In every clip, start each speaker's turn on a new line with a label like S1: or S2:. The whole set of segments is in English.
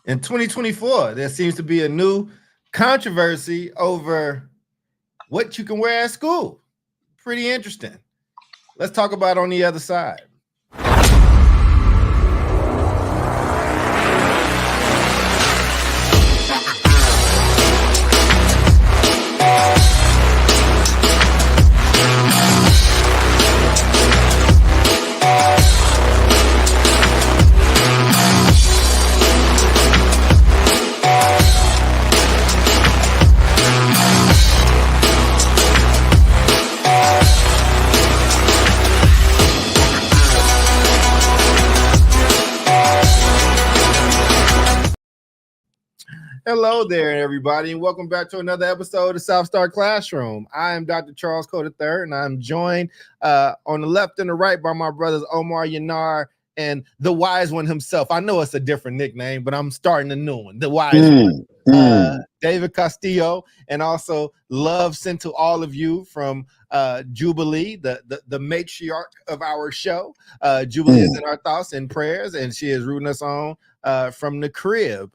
S1: In 2024, there seems to be a new controversy over what you can wear at school. Pretty interesting. Let's talk about it on the other side. Hello there, everybody, and welcome back to another episode of South Star Classroom. I am Dr. Charles Cole III, and I'm joined on the left and the right by my brothers Omar Yanar and the wise one himself. I know it's a different nickname, but I'm starting a new one, the wise one. David Castillo, and also love sent to all of you from Jubilee, the matriarch of our show. Jubilee is in our thoughts and prayers, and she is rooting us on from the crib.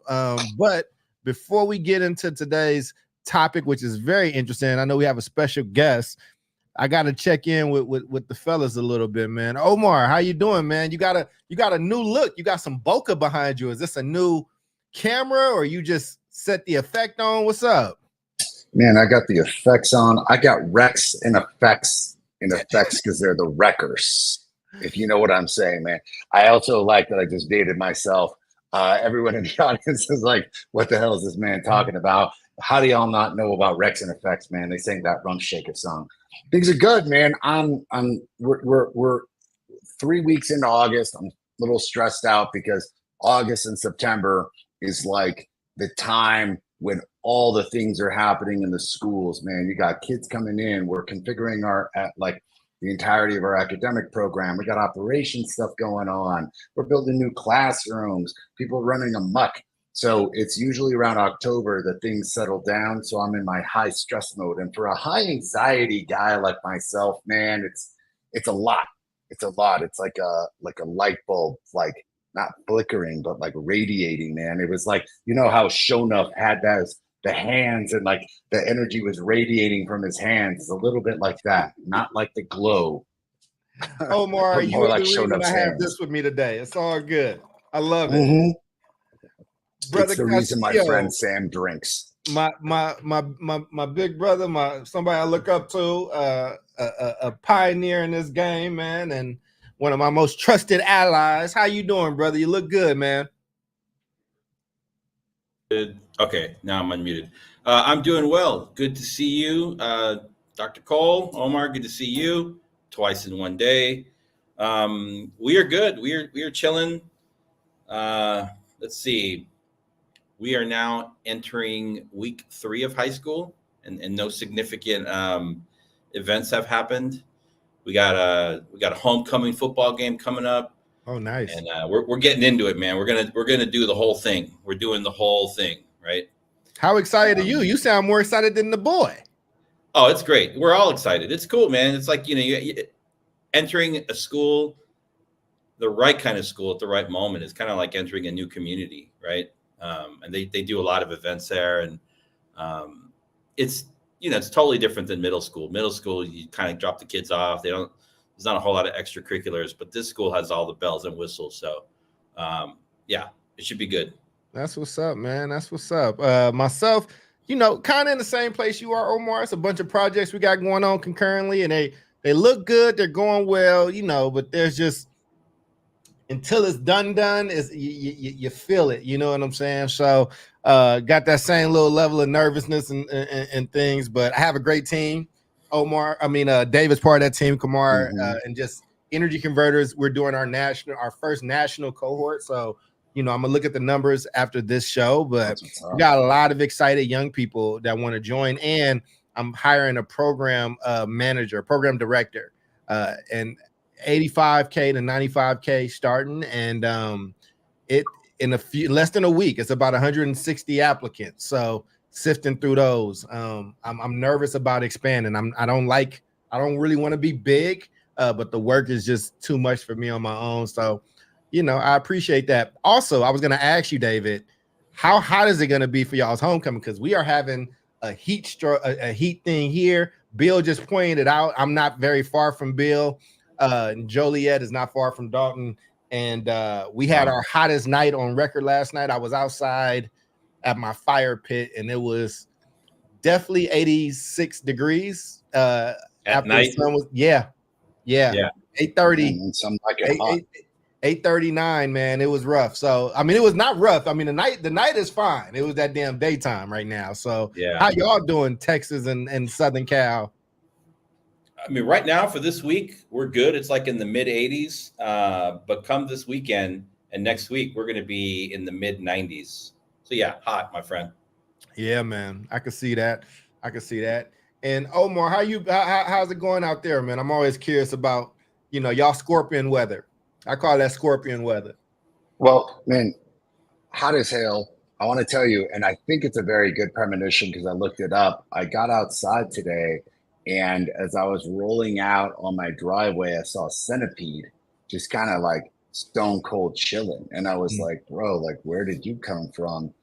S1: But before we get into today's topic, which is very interesting, I know we have a special guest. I got to check in with the fellas a little bit, man. Omar, how you doing, man? You got a new look. You got some bokeh behind you. Is this a new camera, or you just set the effect on? What's up?
S2: Man, I got the effects on. I got Rex in effects because they're the wreckers. If you know what I'm saying, man. I also like that I just dated myself. Everyone in the audience is like, what the hell is this man talking about? How do y'all not know about Rex and Effects, man? They sang that Rum Shaker song. Things are good, man. We're 3 weeks into August. I'm a little stressed out because August and September is like the time when all the things are happening in the schools, man. You got kids coming in. We're configuring the entirety of our academic program. We got operations stuff going on. We're building new classrooms, people running amok. So it's usually around October that things settle down. So I'm in my high stress mode. And for a high anxiety guy like myself, man, it's a lot. It's a lot. It's like a light bulb, like not flickering, but like radiating, man. It was like, you know how Shonuff had the hands and like the energy was radiating from his hands. It's a little bit like that, not like the glow.
S1: Omar, you like Shonuff's I have this with me today. It's all good. I love it.
S2: Brother, it's the reason my friend Sam drinks.
S1: My big brother, somebody I look up to, a pioneer in this game, man, and one of my most trusted allies. How you doing, brother? You look good, man.
S3: Okay, now I'm unmuted. I'm doing well. Good to see you, Dr. Cole, Omar. Good to see you twice in one day. We are good. We are chilling. Let's see. We are now entering week 3 of high school, and no significant events have happened. We got a homecoming football game coming up.
S1: Oh, nice.
S3: And we're getting into it, man. We're gonna do the whole thing. We're doing the whole thing, right?
S1: How excited are you? You sound more excited than the boy.
S3: Oh, it's great. We're all excited. It's cool, man. It's like, you entering a school, the right kind of school at the right moment is kind of like entering a new community, right? And they do a lot of events there, and it's totally different than middle school. Middle school, you kind of drop the kids off. There's not a whole lot of extracurriculars, but this school has all the bells and whistles. So, yeah, it should be good.
S1: That's what's up, man. That's what's up. Myself, kind of in the same place you are, Omar. It's a bunch of projects we got going on concurrently, and they look good. They're going well, but there's just, until it's done, is you feel it. You know what I'm saying? So, got that same little level of nervousness and things, but I have a great team. David's part of that team, Kamar, and just Energy Converters. We're doing our first national cohort. So, I'm gonna look at the numbers after this show, but we got a lot of excited young people that want to join, and I'm hiring a program manager, program director, and $85K to $95K starting, and it in less than a week, it's about 160 applicants. So sifting through those, I'm nervous about expanding. I don't really want to be big, but the work is just too much for me on my own. So, I appreciate that. Also, I was going to ask you, David, how hot is it going to be for y'all's homecoming? Because we are having a heat thing here. Bill just pointed it out. I'm not very far from Bill. Joliet is not far from Dalton. And we had our hottest night on record last night. I was outside at my fire pit, and it was definitely 86 degrees.
S3: At night?
S1: The sun was, yeah. 8:30.
S2: Some like it hot.
S1: 8:39, man. It was rough. So I mean, it was not rough. I mean, the night is fine. It was that damn daytime right now. So
S3: yeah,
S1: how y'all doing, Texas and Southern Cal?
S3: I mean, right now for this week, we're good. It's like in the mid 80s. But come this weekend and next week, we're going to be in the mid 90s. So yeah, hot, my friend.
S1: Yeah, man. I can see that. And Omar, how's it going out there, man? I'm always curious about, y'all scorpion weather. I call that scorpion weather.
S2: Well, man, hot as hell. I want to tell you, and I think it's a very good premonition because I looked it up. I got outside today, and as I was rolling out on my driveway, I saw a centipede just kind of like stone cold chilling. And I was like, bro, like, where did you come from?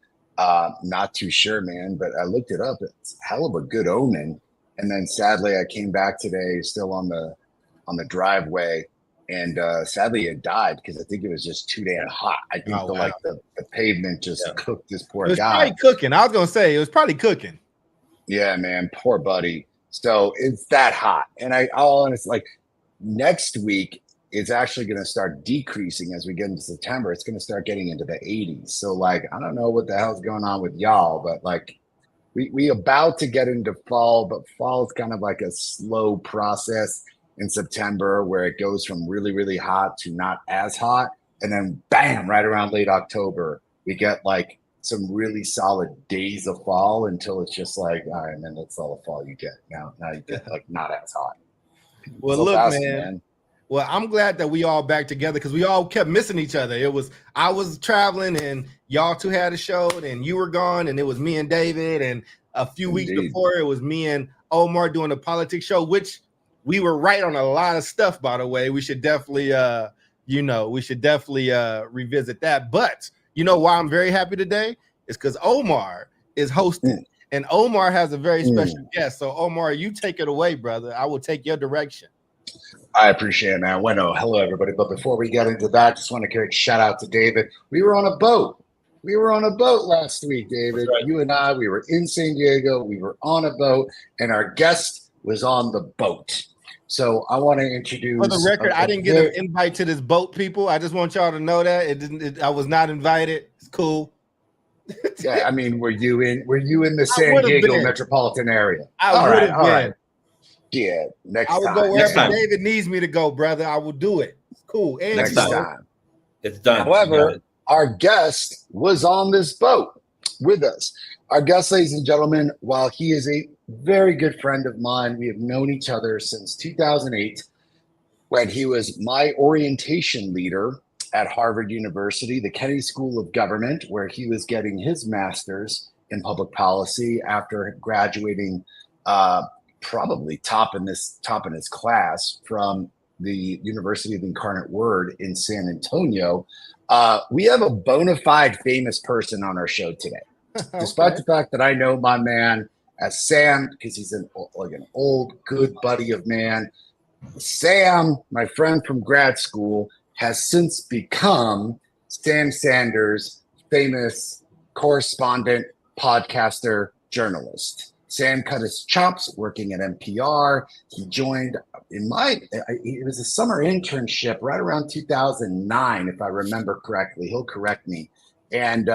S2: Not too sure, man, but I looked it up. It's a hell of a good omen. And then sadly, I came back today still on the driveway. And sadly, it died because I think it was just too damn hot. I think the pavement just cooked this poor guy.
S1: It was probably cooking. I was going to say, it was probably cooking.
S2: Yeah, man, poor buddy. So it's that hot. And I'll honestly, like, next week, it's actually going to start decreasing as we get into September. It's going to start getting into the 80s. So, like, I don't know what the hell's going on with y'all, but, like, we about to get into fall, but fall is kind of like a slow process in September where it goes from really, really hot to not as hot. And then bam, right around late October, we get like some really solid days of fall until it's just like, all right, man, that's all the fall you get. Now you get like not as hot.
S1: Well, look, man. Well, I'm glad that we all back together because we all kept missing each other. I was traveling and y'all two had a show and you were gone, and it was me and David. And a few weeks before, it was me and Omar doing a politics show, which we were right on a lot of stuff, by the way. We should definitely, revisit that. But you know why I'm very happy today? It's because Omar is hosting, and Omar has a very special guest. So, Omar, you take it away, brother. I will take your direction.
S2: I appreciate it, man. Bueno, hello, everybody. But before we get into that, just want to give a shout out to David. We were on a boat. Last week, David. Right. You and I, we were in San Diego. We were on a boat, and our guest was on the boat. So I want to introduce.
S1: For the record, I didn't get an invite to this boat, people. I just want y'all to know that I was not invited. It's cool.
S2: Yeah, I mean, were you in the San Diego metropolitan area?
S1: All right.
S2: Yeah, next
S1: time. I will go wherever David needs me to go, brother. I will do it. It's cool. And
S2: next time.
S3: It's done.
S2: However, our guest was on this boat with us. Our guest, ladies and gentlemen, while he is a very good friend of mine, we have known each other since 2008 when he was my orientation leader at Harvard University, the Kennedy School of Government, where he was getting his master's in public policy after graduating probably top in his class from the University of the Incarnate Word in San Antonio. We have a bona fide famous person on our show today. Okay. Despite the fact that I know my man as Sam, because he's an old good buddy of mine. Sam, my friend from grad school, has since become Sam Sanders' famous correspondent, podcaster, journalist. Sam cut his chops working at NPR. He joined it was a summer internship right around 2009, if I remember correctly. He'll correct me. And,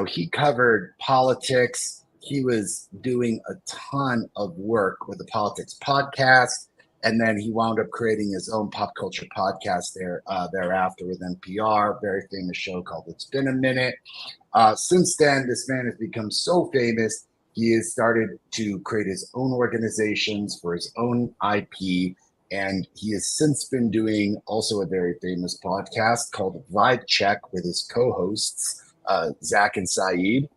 S2: he covered politics. He was doing a ton of work with the Politics podcast. And then he wound up creating his own pop culture podcast thereafter with NPR, very famous show called It's Been a Minute. Since then, this man has become so famous, he has started to create his own organizations for his own IP. And he has since been doing also a very famous podcast called Vibe Check with his co-hosts, Zach and Saeed.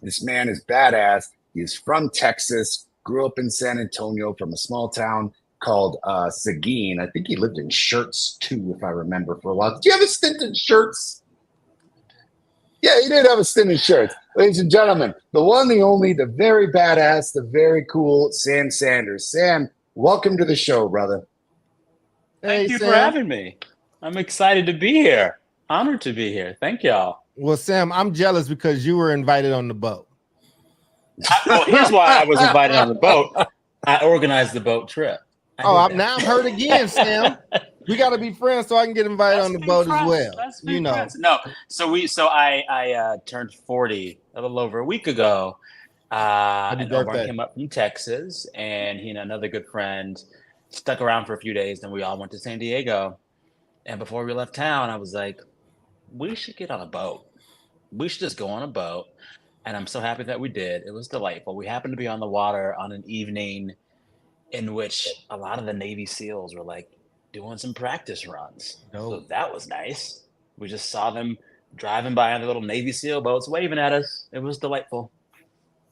S2: This man is badass. He is from Texas, grew up in San Antonio from a small town called Seguin. I think he lived in Shirts too, if I remember, for a while. Did you have a stint in Shirts? Yeah, he did have a stint in shirts. Ladies and gentlemen, the one, the only, the very badass, the very cool Sam Sanders. Sam, welcome to the show, brother.
S4: Thank you for having me. I'm excited to be here. Honored to be here. Thank y'all.
S1: Well, Sam, I'm jealous because you were invited on the boat.
S4: Well, here's why I was invited on the boat. I organized the boat trip.
S1: Now I'm hurt again, Sam. We got to be friends so I can get invited on the boat as well. You know.
S4: Friends. No, so I turned 40 a little over a week ago. And Omar came up from Texas, and he and another good friend stuck around for a few days. Then we all went to San Diego. And before we left town, I was like, we should get on a boat. We should just go on a boat. And I'm so happy that we did. It was delightful. We happened to be on the water on an evening in which a lot of the Navy SEALs were like doing some practice runs. So that was nice. We just saw them driving by on the little Navy SEAL boats, waving at us. It was delightful.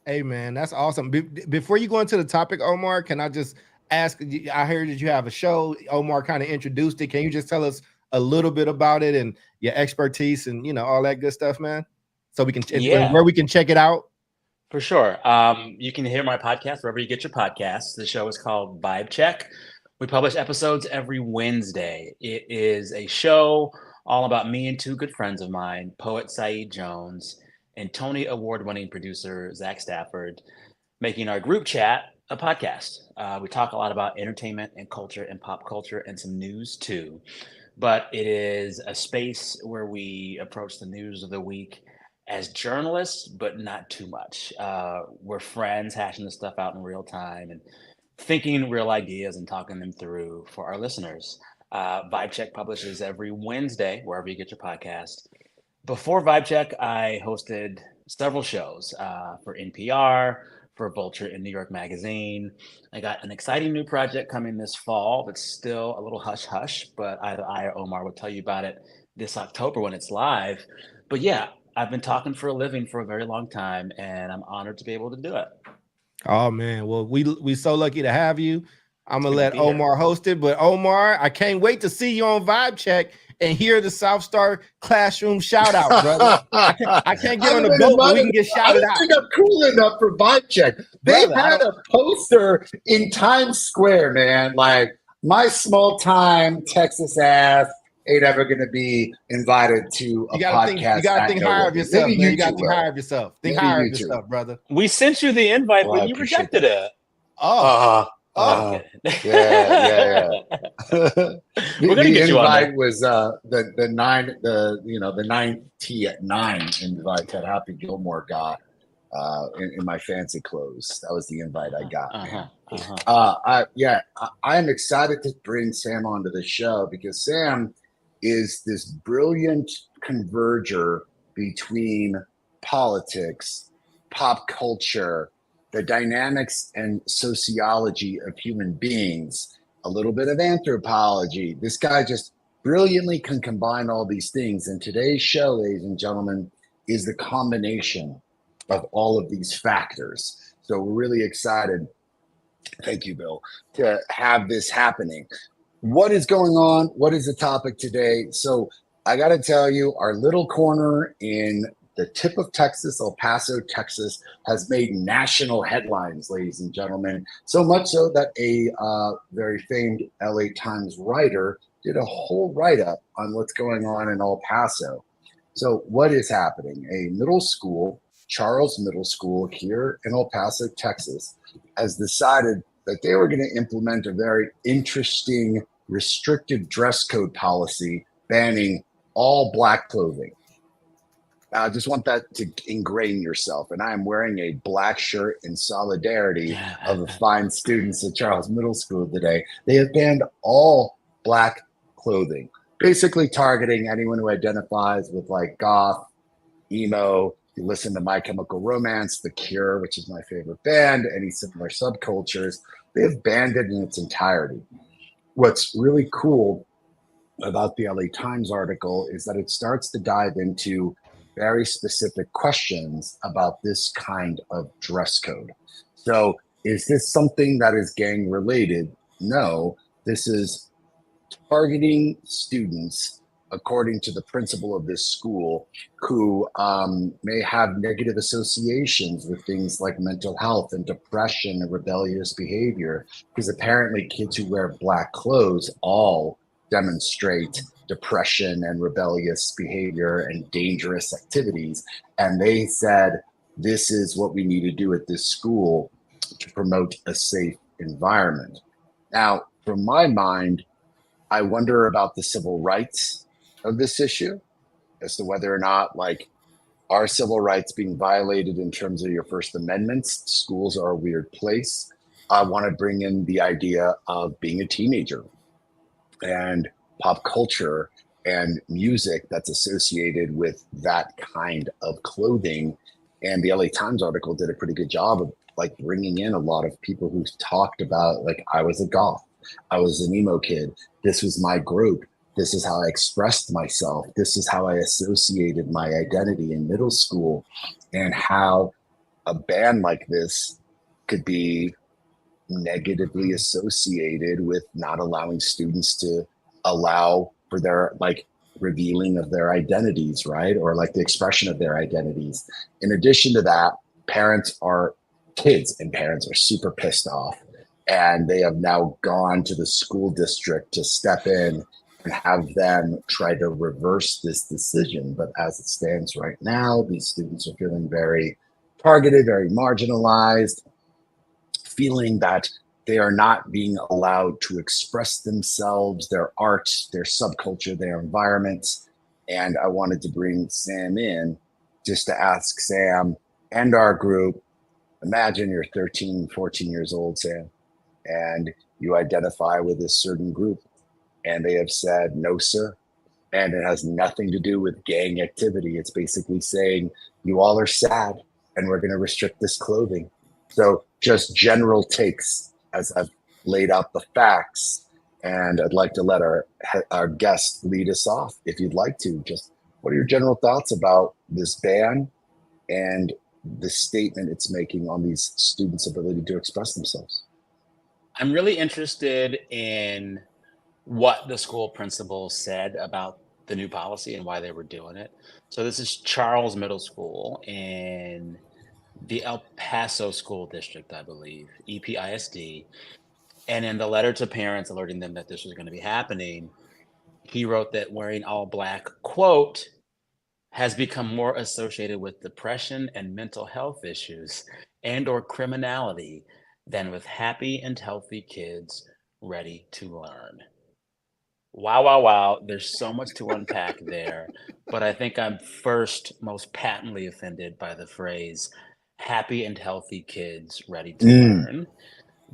S1: Hey, man, that's awesome. Before you go into the topic, Omar, can I just ask, I heard that you have a show. Omar kind of introduced it. Can you just tell us a little bit about it and your expertise and, you know, all that good stuff, man? So we can, where we can check it out.
S4: For sure. You can hear my podcast wherever you get your podcasts. The show is called Vibe Check. We publish episodes every Wednesday. It is a show all about me and two good friends of mine, poet Saeed Jones and Tony Award-winning producer Zach Stafford, making our group chat a podcast. We talk a lot about entertainment and culture and pop culture and some news too. But it is a space where we approach the news of the week as journalists, but not too much. We're friends hashing this stuff out in real time and thinking real ideas and talking them through for our listeners. Vibe Check publishes every Wednesday, wherever you get your podcast. Before Vibe Check, I hosted several shows for NPR, for Vulture and New York Magazine. I got an exciting new project coming this fall that's still a little hush-hush, but either I or Omar will tell you about it this October when it's live. But yeah, I've been talking for a living for a very long time, and I'm honored to be able to do it.
S1: Oh, man. Well, we so lucky to have you. I'm going to let Omar host it. But Omar, I can't wait to see you on Vibe Check and hear the South Star Classroom shout out, brother. I can't get on the boat, but we can get shouted out.
S2: I think I'm cool enough for Vibe Check. They had a poster in Times Square, man. Like, my small time Texas ass ain't ever going to be invited to a podcast.
S1: You got to think higher of yourself, man. You got to think higher of yourself. Think higher of yourself, brother.
S4: We sent you the invite, but you rejected it.
S2: Yeah.
S4: We're gonna get you on there.
S2: Invite was the 9T at 9 invite that Happy Gilmore got in my fancy clothes. That was the invite I got. I am excited to bring Sam onto the show because Sam is this brilliant converger between politics, pop culture, the dynamics and sociology of human beings, a little bit of anthropology. This guy just brilliantly can combine all these things. And today's show, ladies and gentlemen, is the combination of all of these factors. So we're really excited, thank you, Bill, to have this happening. What is going on? What is the topic today? So I got to tell you, our little corner in the tip of Texas, El Paso, Texas, has made national headlines, ladies and gentlemen. So much so that a very famed LA Times writer did a whole write-up on what's going on in El Paso. So what is happening? A middle school, Charles Middle School here in El Paso, Texas, has decided that they were going to implement a very interesting restrictive dress code policy banning all Black clothing. I just want that to ingrain yourself. And I am wearing a black shirt in solidarity of the fine students at Charles Middle School today. They have banned all Black clothing, basically targeting anyone who identifies with like goth, emo. You listen to My Chemical Romance, The Cure, which is my favorite band, any similar subcultures. They have banned it in its entirety. What's really cool about the LA Times article is that it starts to dive into very specific questions about this kind of dress code. So is this something that is gang related? No, this is targeting students according to the principal of this school, who may have negative associations with things like mental health and depression and rebellious behavior, because apparently kids who wear black clothes all demonstrate depression and rebellious behavior and dangerous activities. And they said, this is what we need to do at this school to promote a safe environment. Now, from my mind, I wonder about the civil rights of this issue, as to whether or not, like, are civil rights being violated in terms of your First Amendments? Schools are a weird place. I want to bring in the idea of being a teenager and pop culture and music that's associated with that kind of clothing. And the LA Times article did a pretty good job of like bringing in a lot of people who talked about, like, I was a goth, I was an emo kid, this was my group, this is how I expressed myself, this is how I associated my identity in middle school, and how a band like this could be negatively associated with not allowing students to allow for their like revealing of their identities, right? Or like the expression of their identities. In addition to that, kids and parents are super pissed off, and they have now gone to the school district to step in and have them try to reverse this decision. But as it stands right now, these students are feeling very targeted, very marginalized, feeling that they are not being allowed to express themselves, their art, their subculture, their environments. And I wanted to bring Sam in just to ask Sam and our group, imagine you're 13, 14 years old, Sam, and you identify with this certain group, and they have said, no, sir. And it has nothing to do with gang activity. It's basically saying, you all are sad, and we're going to restrict this clothing. So just general takes as I've laid out the facts. And I'd like to let our guest lead us off, if you'd like to. Just what are your general thoughts about this ban and the statement it's making on these students' ability to express themselves?
S4: I'm really interested in what the school principal said about the new policy and why they were doing it. So this is Charles Middle School in the El Paso School District, I believe, EPISD. And in the letter to parents alerting them that this was going to be happening, he wrote that wearing all black, quote, has become more associated with depression and mental health issues and or criminality than with happy and healthy kids ready to learn. Wow, wow, wow. There's so much to unpack there. But I think I'm first most patently offended by the phrase happy and healthy kids ready to learn.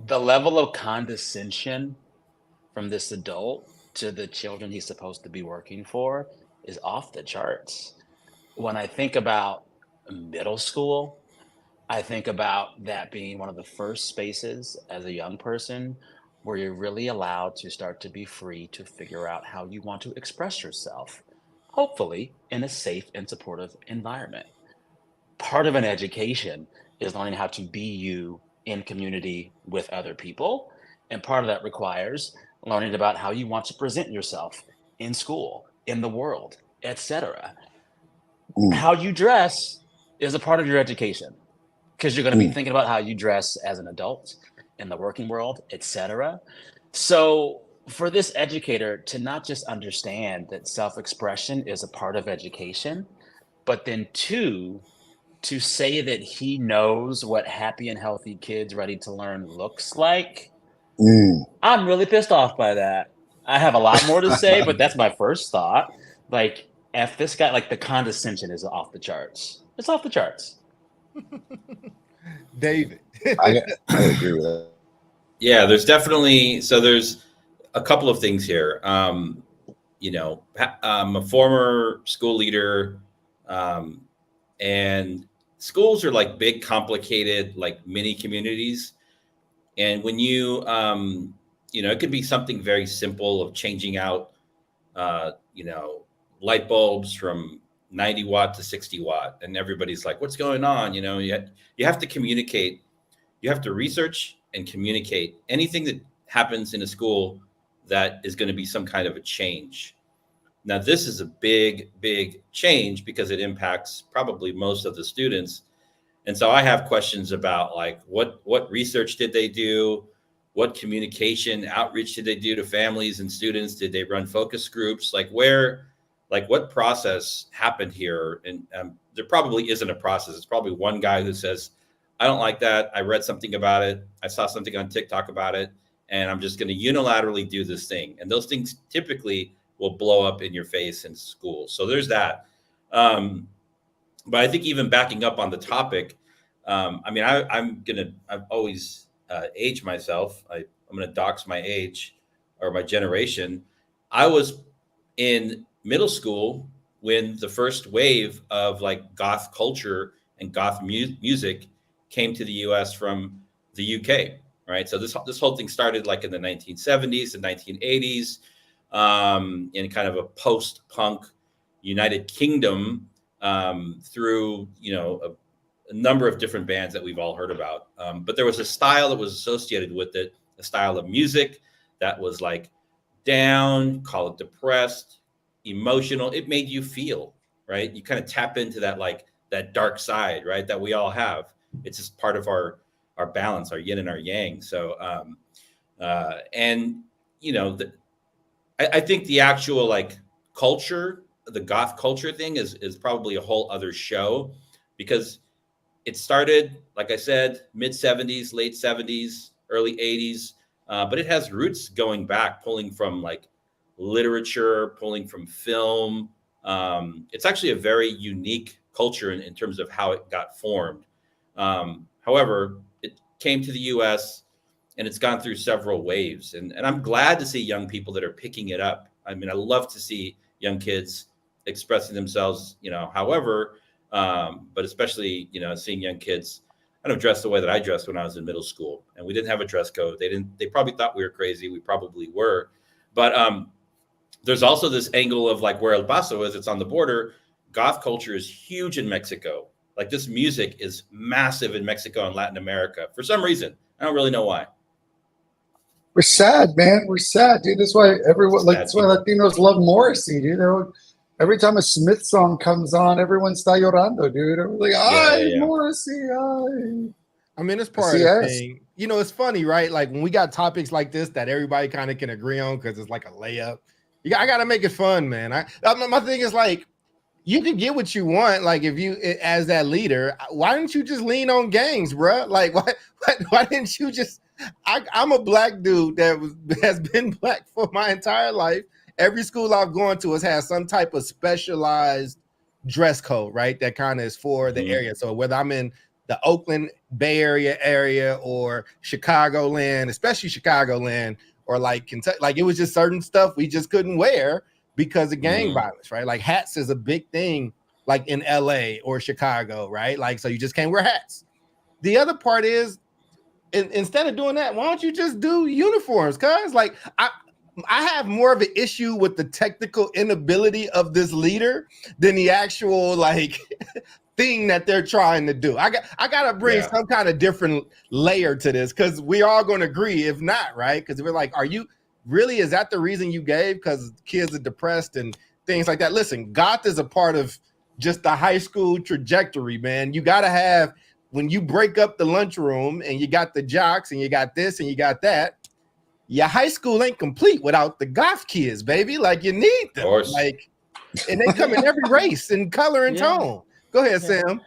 S4: The level of condescension from this adult to the children he's supposed to be working for is off the charts. When I think about middle school, I think about that being one of the first spaces as a young person where you're really allowed to start to be free to figure out how you want to express yourself, hopefully in a safe and supportive environment. Part of an education is learning how to be you in community with other people. And part of that requires learning about how you want to present yourself in school, in the world, etc. How you dress is a part of your education, because you're going to be thinking about how you dress as an adult in the working world, etc. So for this educator to not just understand that self-expression is a part of education, but then two, to say that he knows what happy and healthy kids ready to learn looks like, I'm really pissed off by that. I have a lot more to say, but that's my first thought. Like, F this guy, like the condescension is off the charts. It's off the charts.
S1: David.
S2: I agree with that.
S3: Yeah, there's a couple of things here. You know, I'm a former school leader, and schools are like big, complicated, like mini communities. And when you know, it could be something very simple of changing out, you know, light bulbs from 90 watt to 60 watt. And everybody's like, what's going on? You know, you have to communicate. You have to research and communicate anything that happens in a school that is going to be some kind of a change. Now, this is a big, big change because it impacts probably most of the students. And so I have questions about like what research did they do? What communication outreach did they do to families and students? Did they run focus groups? Like what process happened here? And there probably isn't a process. It's probably one guy who says, I don't like that. I read something about it. I saw something on TikTok about it, and I'm just going to unilaterally do this thing. And those things typically will blow up in your face in school. So there's that. But I think even backing up on the topic, I've always aged myself. I'm going to dox my age or my generation. I was in middle school when the first wave of like goth culture and goth music came to the US from the UK, right? So this whole thing started like in the 1970s and 1980s, in kind of a post-punk United Kingdom, through, a number of different bands that we've all heard about. But there was a style that was associated with it, a style of music that was like down, call it depressed, emotional. It made you feel, right? You kind of tap into that, like that dark side, right? That we all have. It's just part of our balance, our yin and our yang. So, I think the actual like culture, the goth culture thing is probably a whole other show, because it started, like I said, mid 70s, late 70s, early 80s. But it has roots going back, pulling from like literature, pulling from film. It's actually a very unique culture in terms of how it got formed. However, it came to the US and it's gone through several waves. And I'm glad to see young people that are picking it up. I mean, I love to see young kids expressing themselves, however, but especially, seeing young kids kind of dress the way that I dressed when I was in middle school. And we didn't have a dress code. They probably thought we were crazy. We probably were. But there's also this angle of like where El Paso is, it's on the border. Goth culture is huge in Mexico. Like this music is massive in Mexico and Latin America for some reason. I don't really know why.
S2: We're sad, man. We're sad, dude. That's why that's why Latinos love Morrissey, dude. Every time a Smith song comes on, everyone está llorando, dude. Everyone's like, ay, Morrissey, ay.
S1: I mean, it's part of the thing. It's funny, right? Like when we got topics like this that everybody kind of can agree on because it's like a layup. I got to make it fun, man. My thing is like, you can get what you want. Like if you, as that leader, why didn't you just lean on gangs, bro? Like why didn't you just? I'm a black dude that has been black for my entire life. Every school I've gone to has had some type of specialized dress code, right? That kind of is for the area. So whether I'm in the Oakland Bay Area or Chicagoland, especially Chicagoland, or like Kentucky, like it was just certain stuff we just couldn't wear because of gang violence, right? Like hats is a big thing, like in LA or Chicago, right? Like, so you just can't wear hats. The other part is, instead of doing that, why don't you just do uniforms? Cause like I have more of an issue with the technical inability of this leader than the actual like thing that they're trying to do. I gotta bring some kind of different layer to this, because we all gonna agree, if not, right? Because we're like, are you really, is that the reason you gave? Because kids are depressed and things like that. Listen, goth is a part of just the high school trajectory, man. You gotta have, when you break up the lunchroom and you got the jocks and you got this and you got that, your high school ain't complete without the goth kids, baby. Like you need them. Like, and they come in every race and color and tone. Go ahead, Sam.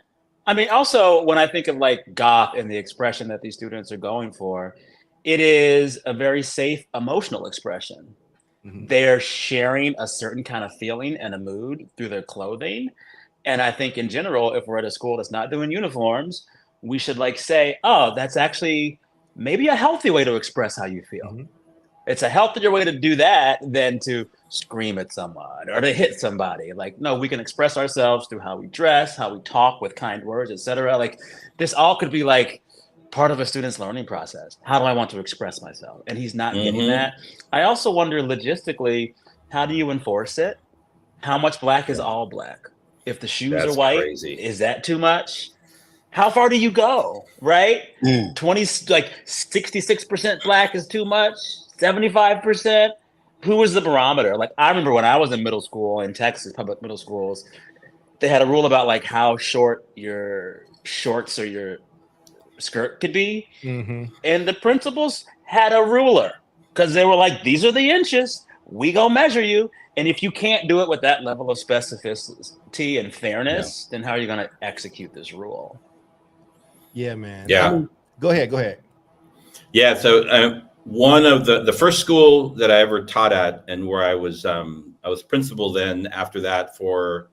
S4: I mean, also when I think of like goth and the expression that these students are going for, it is a very safe emotional expression. They're sharing a certain kind of feeling and a mood through their clothing. And I think in general, if we're at a school that's not doing uniforms, we should like say, oh, that's actually maybe a healthy way to express how you feel. It's a healthier way to do that than to scream at someone or to hit somebody. Like, no, we can express ourselves through how we dress, how we talk with kind words, etc. Like this all could be like part of a student's learning process. How do I want to express myself? And he's not getting that. I also wonder logistically, how do you enforce it? How much black is all black? If the shoes are white, is that too much? How far do you go, right? 66% black is too much, 75%. who was the barometer? Like, I remember when I was in middle school in Texas, public middle schools, they had a rule about like how short your shorts or your skirt could be.
S1: Mm-hmm.
S4: And the principals had a ruler because they were like, these are the inches. We gonna measure you. And if you can't do it with that level of specificity and fairness, then how are you gonna execute this rule?
S1: Yeah, man.
S3: Yeah.
S1: I mean, go ahead.
S3: Yeah. So one of the first school that I ever taught at, and where I was principal then after that for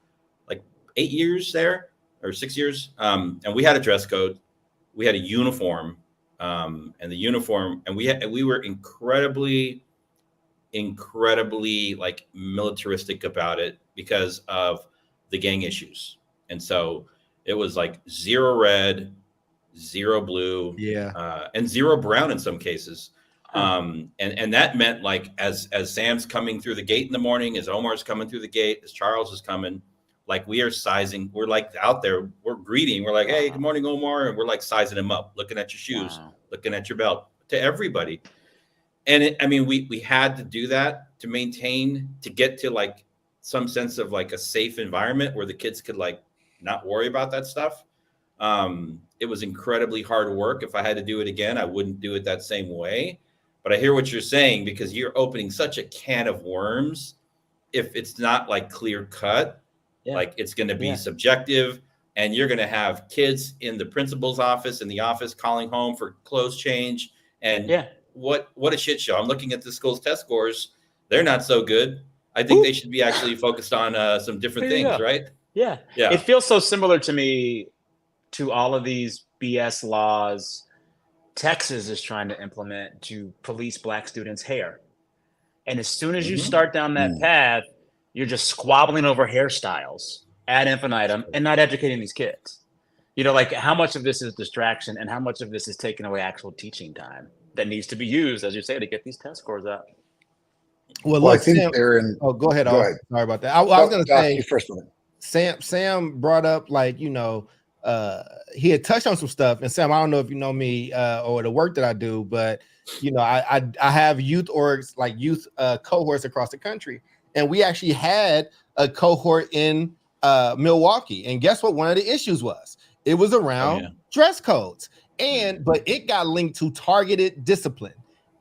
S3: like 8 years there, or 6 years. And we had a dress code, we had a uniform, and the uniform, and we were incredibly like militaristic about it because of the gang issues. And so it was like 0 red, 0 blue, and 0 brown in some cases. And that meant like as Sam's coming through the gate in the morning, as Omar's coming through the gate, as Charles is coming, like we are sizing, we're like out there, we're greeting, we're like, hey, good morning, Omar. And we're like sizing him up, looking at your shoes, looking at your belt, to everybody. And we had to do that to maintain, to get to like some sense of like a safe environment where the kids could like not worry about that stuff. It was incredibly hard work. If I had to do it again, I wouldn't do it that same way. But I hear what you're saying, because you're opening such a can of worms. If it's not like clear cut, like it's going to be subjective, and you're going to have kids in the principal's office, in the office, calling home for clothes change. And what a shit show. I'm looking at the school's test scores. They're not so good. I think they should be actually focused on some different things, right?
S4: Yeah. It feels so similar to me to all of these BS laws Texas is trying to implement to police Black students' hair. And as soon as you start down that path, you're just squabbling over hairstyles ad infinitum and not educating these kids. You know, like how much of this is distraction and how much of this is taking away actual teaching time that needs to be used, as you say, to get these test scores up.
S1: Well, look,
S2: I think
S1: Sam,
S2: they're in.
S1: go ahead.
S2: Go ahead.
S1: Sorry about that. I was going to say,
S2: you first one.
S1: Sam brought up, like, you know, he had touched on some stuff. And Sam, I don't know if you know me or the work that I do, but you know, I have youth orgs, like youth cohorts across the country, and we actually had a cohort in Milwaukee. And guess what? One of the issues was it was around dress codes, but it got linked to targeted discipline.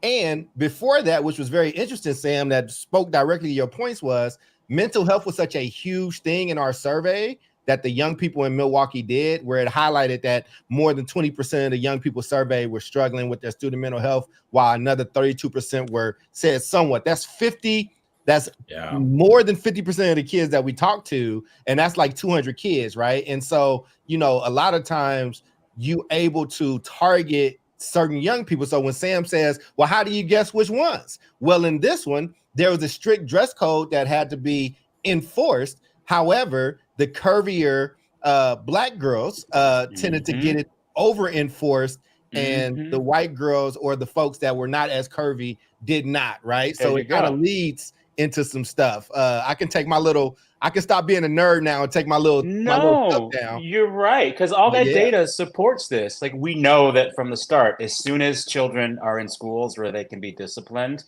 S1: And before that, which was very interesting, Sam, that spoke directly to your points, was mental health was such a huge thing in our survey that the young people in Milwaukee did, where it highlighted that more than 20% of the young people surveyed were struggling with their student mental health, while another 32% were said somewhat. That's 50. That's more than 50% of the kids that we talked to. And that's like 200 kids, right? And so, you know, a lot of times you able to target certain young people. So when Sam says, well, how do you guess which ones? Well, in this one, there was a strict dress code that had to be enforced. However, the curvier Black girls tended to get it over enforced, and the white girls or the folks that were not as curvy did not, right? So it kind of leads into some stuff. I can stop being a nerd now and take my little stuff down.
S4: You're right, because all that data supports this. Like, we know that from the start, as soon as children are in schools where they can be disciplined,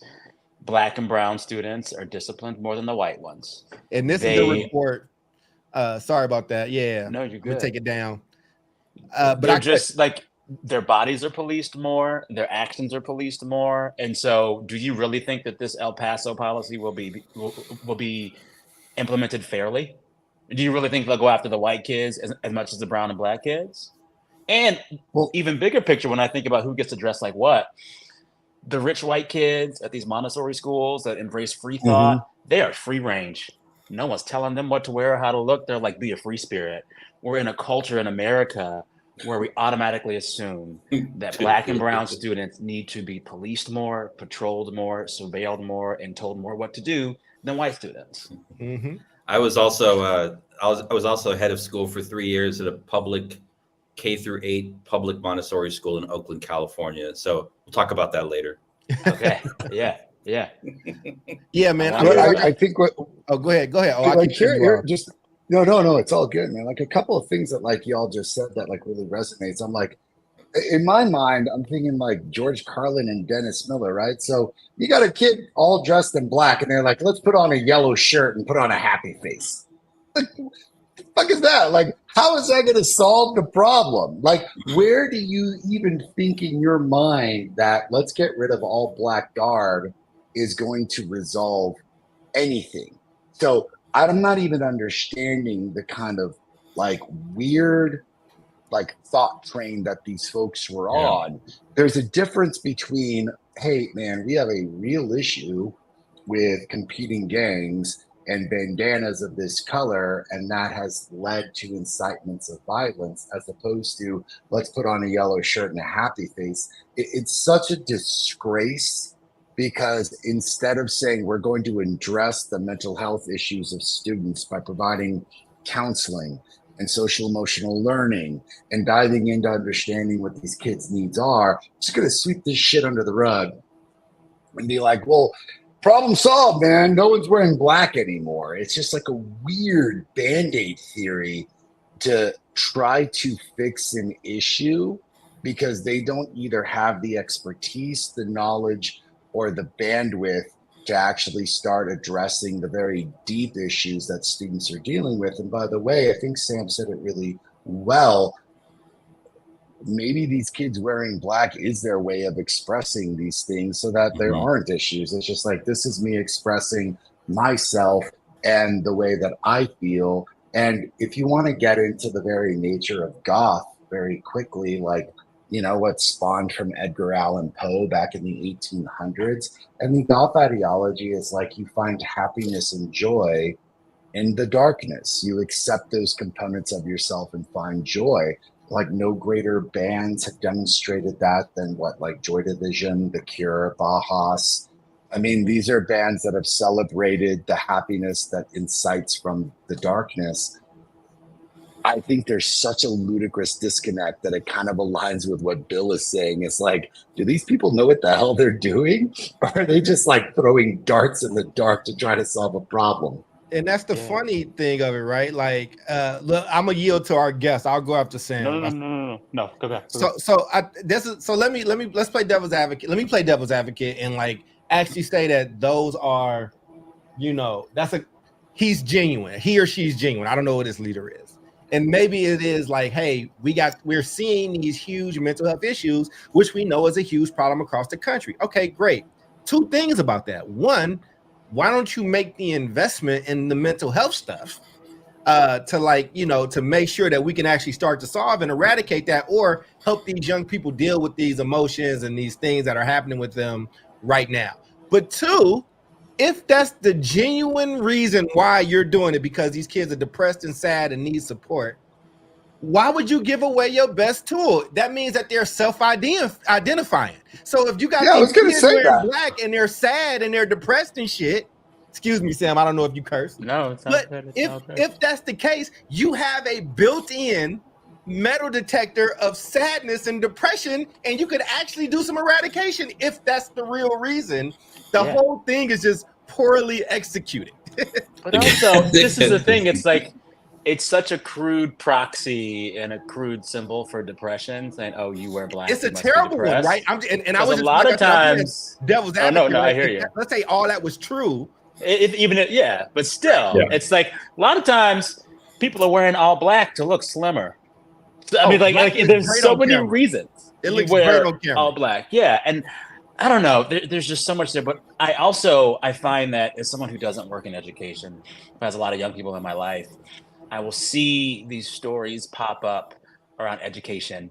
S4: Black and brown students are disciplined more than the white ones.
S1: And this is the report. Sorry about that. Yeah.
S4: No, you're good.
S1: Take it down.
S4: But they're just like, their bodies are policed more, their actions are policed more. And so do you really think that this El Paso policy will be implemented fairly? Do you really think they'll go after the white kids as much as the brown and Black kids? And even bigger picture, when I think about who gets to dress like what, the rich white kids at these Montessori schools that embrace free thought, they are free range. No one's telling them what to wear or how to look. They're like, be a free spirit. We're in a culture in America where we automatically assume that Black and brown students need to be policed more, patrolled more, surveilled more, and told more what to do than white students.
S3: I was also head of school for 3 years at a public K-8 public Montessori school in Oakland, California. So we'll talk about that later.
S4: Okay. Yeah, man.
S2: I think what.
S1: Oh, go ahead. Oh,
S2: like here, just no. It's all good, man. Like a couple of things that like y'all just said that like really resonates. I'm like, in my mind, I'm thinking like George Carlin and Dennis Miller, right? So you got a kid all dressed in black, and they're like, let's put on a yellow shirt and put on a happy face. Like, what the fuck is that? Like, how is that going to solve the problem? Like, where do you even think in your mind that let's get rid of all black garb is going to resolve anything? So I'm not even understanding the kind of like weird like thought train that these folks were
S3: Yeah.
S2: on. There's a difference between, hey man, we have a real issue with competing gangs and bandanas of this color, and that has led to incitements of violence, as opposed to let's put on a yellow shirt and a happy face. It's such a disgrace, because instead of saying we're going to address the mental health issues of students by providing counseling and social emotional learning and diving into understanding what these kids' needs are, just going to sweep this shit under the rug and be like, well, problem solved, man. No one's wearing black anymore. It's just like a weird Band-Aid theory to try to fix an issue, because they don't either have the expertise, the knowledge, or the bandwidth to actually start addressing the very deep issues that students are dealing with. And by the way, I think Sam said it really well. Maybe these kids wearing black is their way of expressing these things so that there aren't issues. It's just like, this is me expressing myself and the way that I feel. And if you want to get into the very nature of goth very quickly, like, you know, what spawned from Edgar Allan Poe back in the 1800s. And the goth ideology is like, you find happiness and joy in the darkness. You accept those components of yourself and find joy. Like, no greater bands have demonstrated that than what, like Joy Division, The Cure, Bauhaus. I mean, these are bands that have celebrated the happiness that incites from the darkness. I think there's such a ludicrous disconnect that it kind of aligns with what Bill is saying. It's like, do these people know what the hell they're doing? Or are they just like throwing darts in the dark to try to solve a problem?
S1: And that's the funny thing of it, right? Like, look, I'm gonna yield to our guest. I'll go after Sam.
S4: No. Go back.
S1: Let's play devil's advocate. Let me play devil's advocate and like actually say that those are, you know, he's genuine. He or she's genuine. I don't know what his leader is. And maybe it is like, hey, we're seeing these huge mental health issues, which we know is a huge problem across the country. Okay, great. Two things about that. One, why don't you make the investment in the mental health stuff to like, you know, to make sure that we can actually start to solve and eradicate that, or help these young people deal with these emotions and these things that are happening with them right now. But two, if that's the genuine reason why you're doing it, because these kids are depressed and sad and need support, why would you give away your best tool? That means that they're self-identifying. So if you got these kids wearing black and they're sad and they're depressed and shit, excuse me, Sam, I don't know if you curse.
S4: No, it's
S1: not good. If that's the case, you have a built-in metal detector of sadness and depression, and you could actually do some eradication if that's the real reason. The whole thing is just poorly executed.
S4: But also, this is the thing. It's like, it's such a crude proxy and a crude symbol for depression, saying, "Oh, you wear black."
S1: It's a terrible one, right? I was just
S4: a lot of times
S1: devil's advocate.
S4: No, I hear you.
S1: Let's say all that was true.
S4: But still, it's like a lot of times people are wearing all black to look slimmer. I mean, like there's so many reasons
S1: it looks great on camera.
S4: All black, and I don't know. There's just so much there. But I find that as someone who doesn't work in education, who has a lot of young people in my life, I will see these stories pop up around education,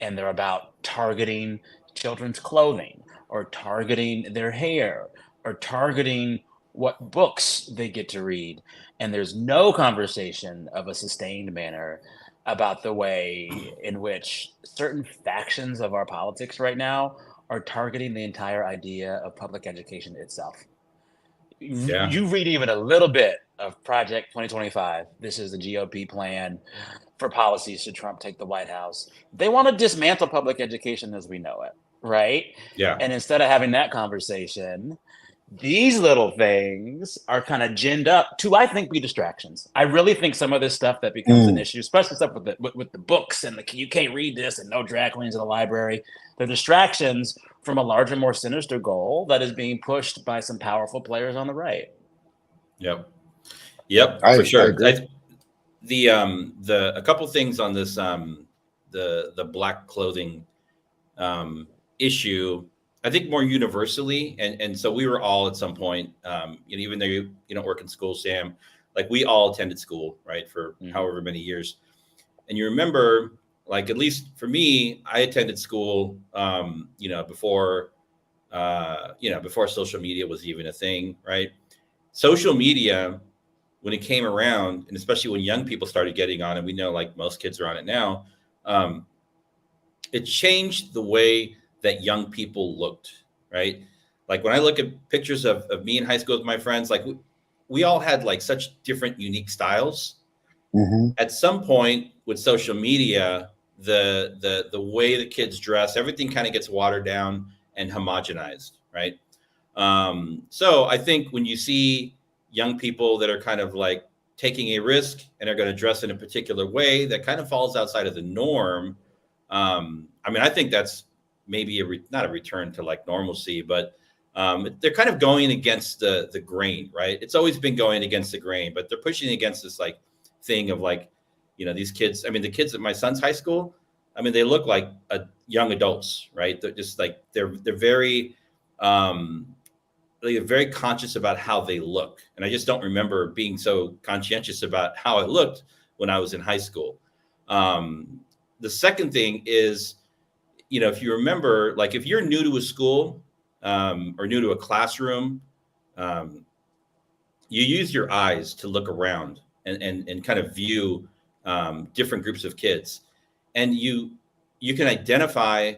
S4: and they're about targeting children's clothing, or targeting their hair, or targeting what books they get to read. And there's no conversation of a sustained manner about the way in which certain factions of our politics right now are targeting the entire idea of public education itself. You read even a little bit of Project 2025. This is the GOP plan for policies should Trump take the White House. They want to dismantle public education as we know it, right?
S3: Yeah.
S4: And instead of having that conversation, These little things are kind of ginned up to, I think, be distractions. I really think some of this stuff that becomes an issue, especially stuff with the books and you can't read this and no drag queens in the library, they're distractions from a larger, more sinister goal that is being pushed by some powerful players on the right.
S3: Yep,
S2: I
S3: for sure.
S2: agree.
S3: A couple things on this the black clothing issue. I think more universally, and so we were all at some point, even though you don't work in school, Sam, like we all attended school, right, for however many years. And you remember, like, at least for me, I attended school, before social media was even a thing, right? Social media, when it came around, and especially when young people started getting on, and we know like most kids are on it now, it changed the way that young people looked, right? Like when I look at pictures of me in high school with my friends, like we all had like such different, unique styles. At some point with social media, the way the kids dress, everything kind of gets watered down and homogenized, right? So I think when you see young people that are kind of like taking a risk and are going to dress in a particular way that kind of falls outside of the norm, I think that's maybe not a return to like normalcy, but they're kind of going against the grain, right? It's always been going against the grain, but they're pushing against this like thing of like, these kids. The kids at my son's high school, they look like young adults, right? They're just like they're very very conscious about how they look, and I just don't remember being so conscientious about how it looked when I was in high school. The second thing is, if you remember, like if you're new to a school or new to a classroom, you use your eyes to look around and kind of view different groups of kids. And you can identify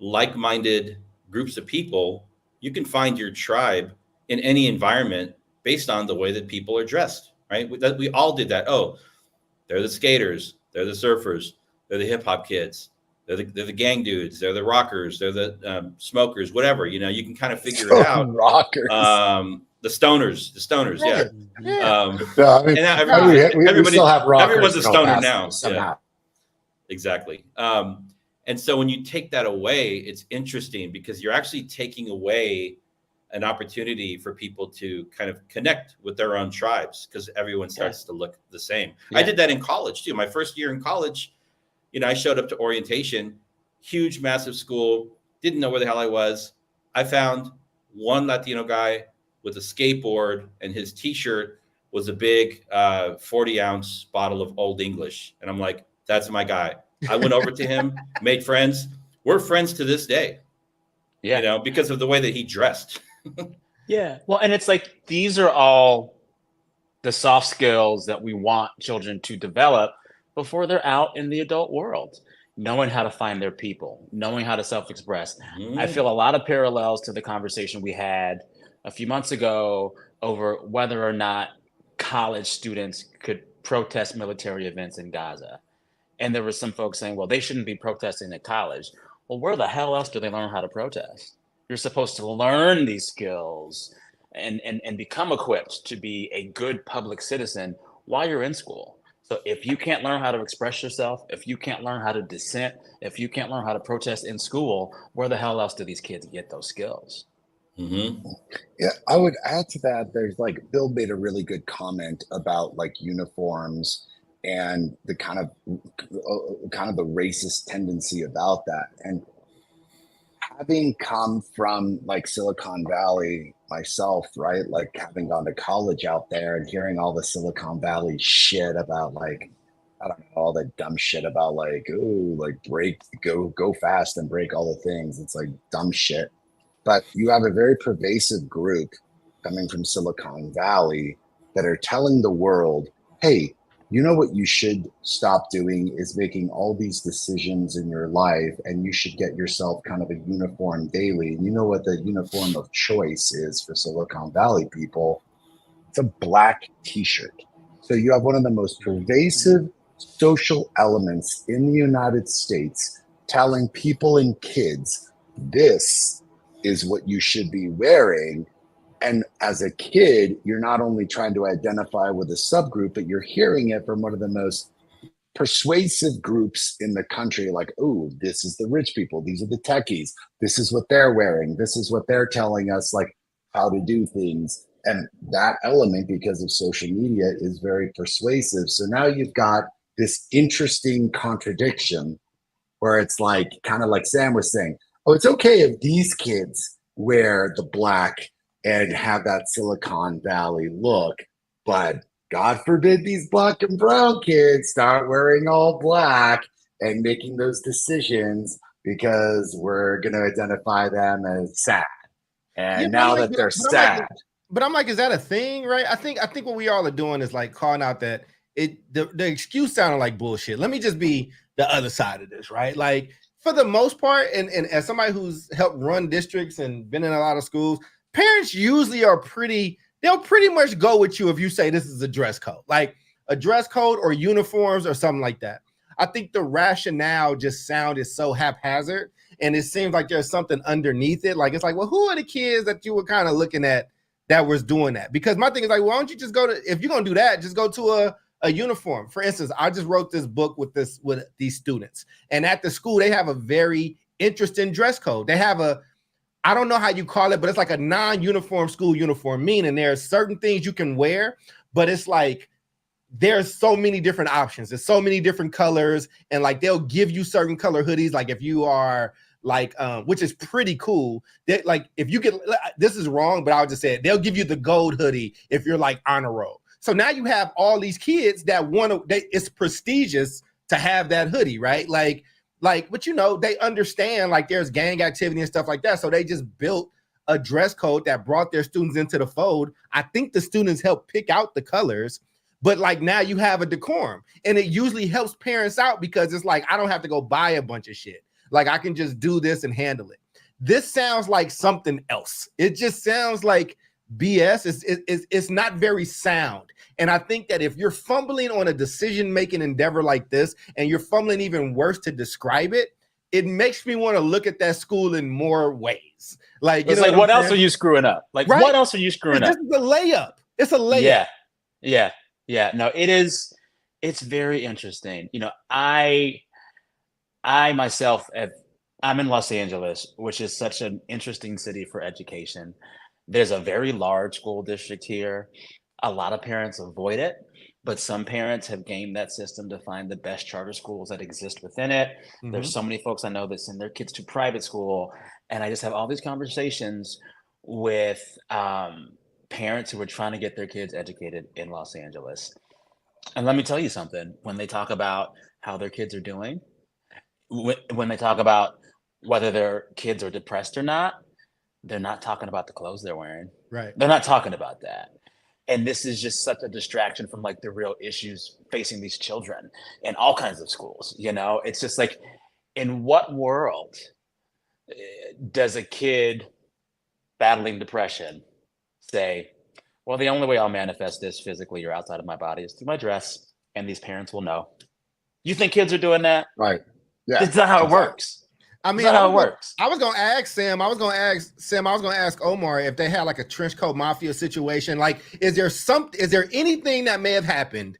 S3: like-minded groups of people. You can find your tribe in any environment based on the way that people are dressed, right? We all did that. Oh, they're the skaters, they're the surfers, they're the hip-hop kids. They're the gang dudes. They're the rockers. They're the smokers. Whatever, you can kind of figure it out.
S2: Rockers.
S3: The stoners. Yeah.
S2: We still have rockers.
S3: Everyone's a stoner now.
S2: Somehow.
S3: Yeah. Exactly. And so when you take that away, it's interesting because you're actually taking away an opportunity for people to kind of connect with their own tribes because everyone starts to look the same. Yeah. I did that in college too. My first year in college, I showed up to orientation, huge, massive school, didn't know where the hell I was. I found one Latino guy with a skateboard, and his t-shirt was a big 40-ounce bottle of Old English. And I'm like, that's my guy. I went over to him, made friends. We're friends to this day, because of the way that he dressed.
S4: Yeah. Well, and it's like, these are all the soft skills that we want children to develop before they're out in the adult world, knowing how to find their people, knowing how to self-express. I feel a lot of parallels to the conversation we had a few months ago over whether or not college students could protest military events in Gaza. And there were some folks saying, well, they shouldn't be protesting at college. Well, where the hell else do they learn how to protest? You're supposed to learn these skills and become equipped to be a good public citizen while you're in school. So if you can't learn how to express yourself, if you can't learn how to dissent, if you can't learn how to protest in school, where the hell else do these kids get those skills?
S2: Yeah, I would add to that. There's like Bill made a really good comment about like uniforms and the kind of the racist tendency about that. And having come from like Silicon Valley myself, right? Like having gone to college out there and hearing all the Silicon Valley shit about like, I don't know, all the dumb shit about like, ooh, like go fast and break all the things. It's like dumb shit. But you have a very pervasive group coming from Silicon Valley that are telling the world, hey, you know what you should stop doing is making all these decisions in your life, and you should get yourself kind of a uniform daily. And you know what the uniform of choice is for Silicon Valley people? It's a black t-shirt. So you have one of the most pervasive social elements in the United States telling people and kids, this is what you should be wearing, And as a kid, you're not only trying to identify with a subgroup, but you're hearing it from one of the most persuasive groups in the country. Like, oh, this is the rich people. These are the techies. This is what they're wearing. This is what they're telling us, like, how to do things. And that element, because of social media, is very persuasive. So now you've got this interesting contradiction where it's like, kind of like Sam was saying, oh, it's okay if these kids wear the black and have that Silicon Valley look, but God forbid these black and brown kids start wearing all black and making those decisions because we're going to identify them as sad. And now that they're sad.
S1: But I'm like, is that a thing, right? I think what we all are doing is like calling out that the excuse sounded like bullshit. Let me just be the other side of this, right? Like, for the most part, and as somebody who's helped run districts and been in a lot of schools, parents usually they'll pretty much go with you if you say this is a dress code, like a dress code or uniforms or something like that. I think the rationale just sounded so haphazard, and it seems like there's something underneath it. Like, it's like, well, who are the kids that you were kind of looking at that was doing that? Because my thing is like, well, why don't you just go to, if you're going to do that, just go to a uniform. For instance, I just wrote this book with these students, and at the school, they have a very interesting dress code. They have I don't know how you call it, but it's like a non-uniform school uniform, meaning there are certain things you can wear, but it's like, there's so many different options. There's so many different colors, and like, they'll give you certain color hoodies. Like, if you are like, which is pretty cool. That, like, if you get, this is wrong, but I'll just say it. They'll give you the gold hoodie if you're like honor roll. So now you have all these kids that it's prestigious to have that hoodie, right? Like, but you know, they understand like there's gang activity and stuff like that. So they just built a dress code that brought their students into the fold. I think the students helped pick out the colors, but like, now you have a decorum, and it usually helps parents out because it's like, I don't have to go buy a bunch of shit. Like, I can just do this and handle it. This sounds like something else. It just sounds like BS. It's not very sound. And I think that if you're fumbling on a decision-making endeavor like this, and you're fumbling even worse to describe it, it makes me want to look at that school in more ways. Like,
S4: it's like, what else are you screwing up? Like, right? What else are you screwing up?
S1: This is a layup. It's a layup.
S4: Yeah. No, it is. It's very interesting. You know, I myself, I'm in Los Angeles, which is such an interesting city for education. There's a very large school district here. A lot of parents avoid it, but some parents have gamed that system to find the best charter schools that exist within it. Mm-hmm. There's so many folks I know that send their kids to private school. And I just have all these conversations with parents who are trying to get their kids educated in Los Angeles. And let me tell you something, when they talk about how their kids are doing, when they talk about whether their kids are depressed or not, they're not talking about the clothes they're wearing.
S1: Right.
S4: They're not talking about that. And this is just such a distraction from like the real issues facing these children in all kinds of schools. You know, it's just like, in what world does a kid battling depression say, well, the only way I'll manifest this physically or outside of my body is through my dress, and these parents will know? You think kids are doing that?
S2: Right. Yeah.
S4: That's not how it works.
S1: I mean,
S4: that's how it works.
S1: I was going to ask Sam. I was going to ask Omar if they had like a trench coat mafia situation. Like, is there anything that may have happened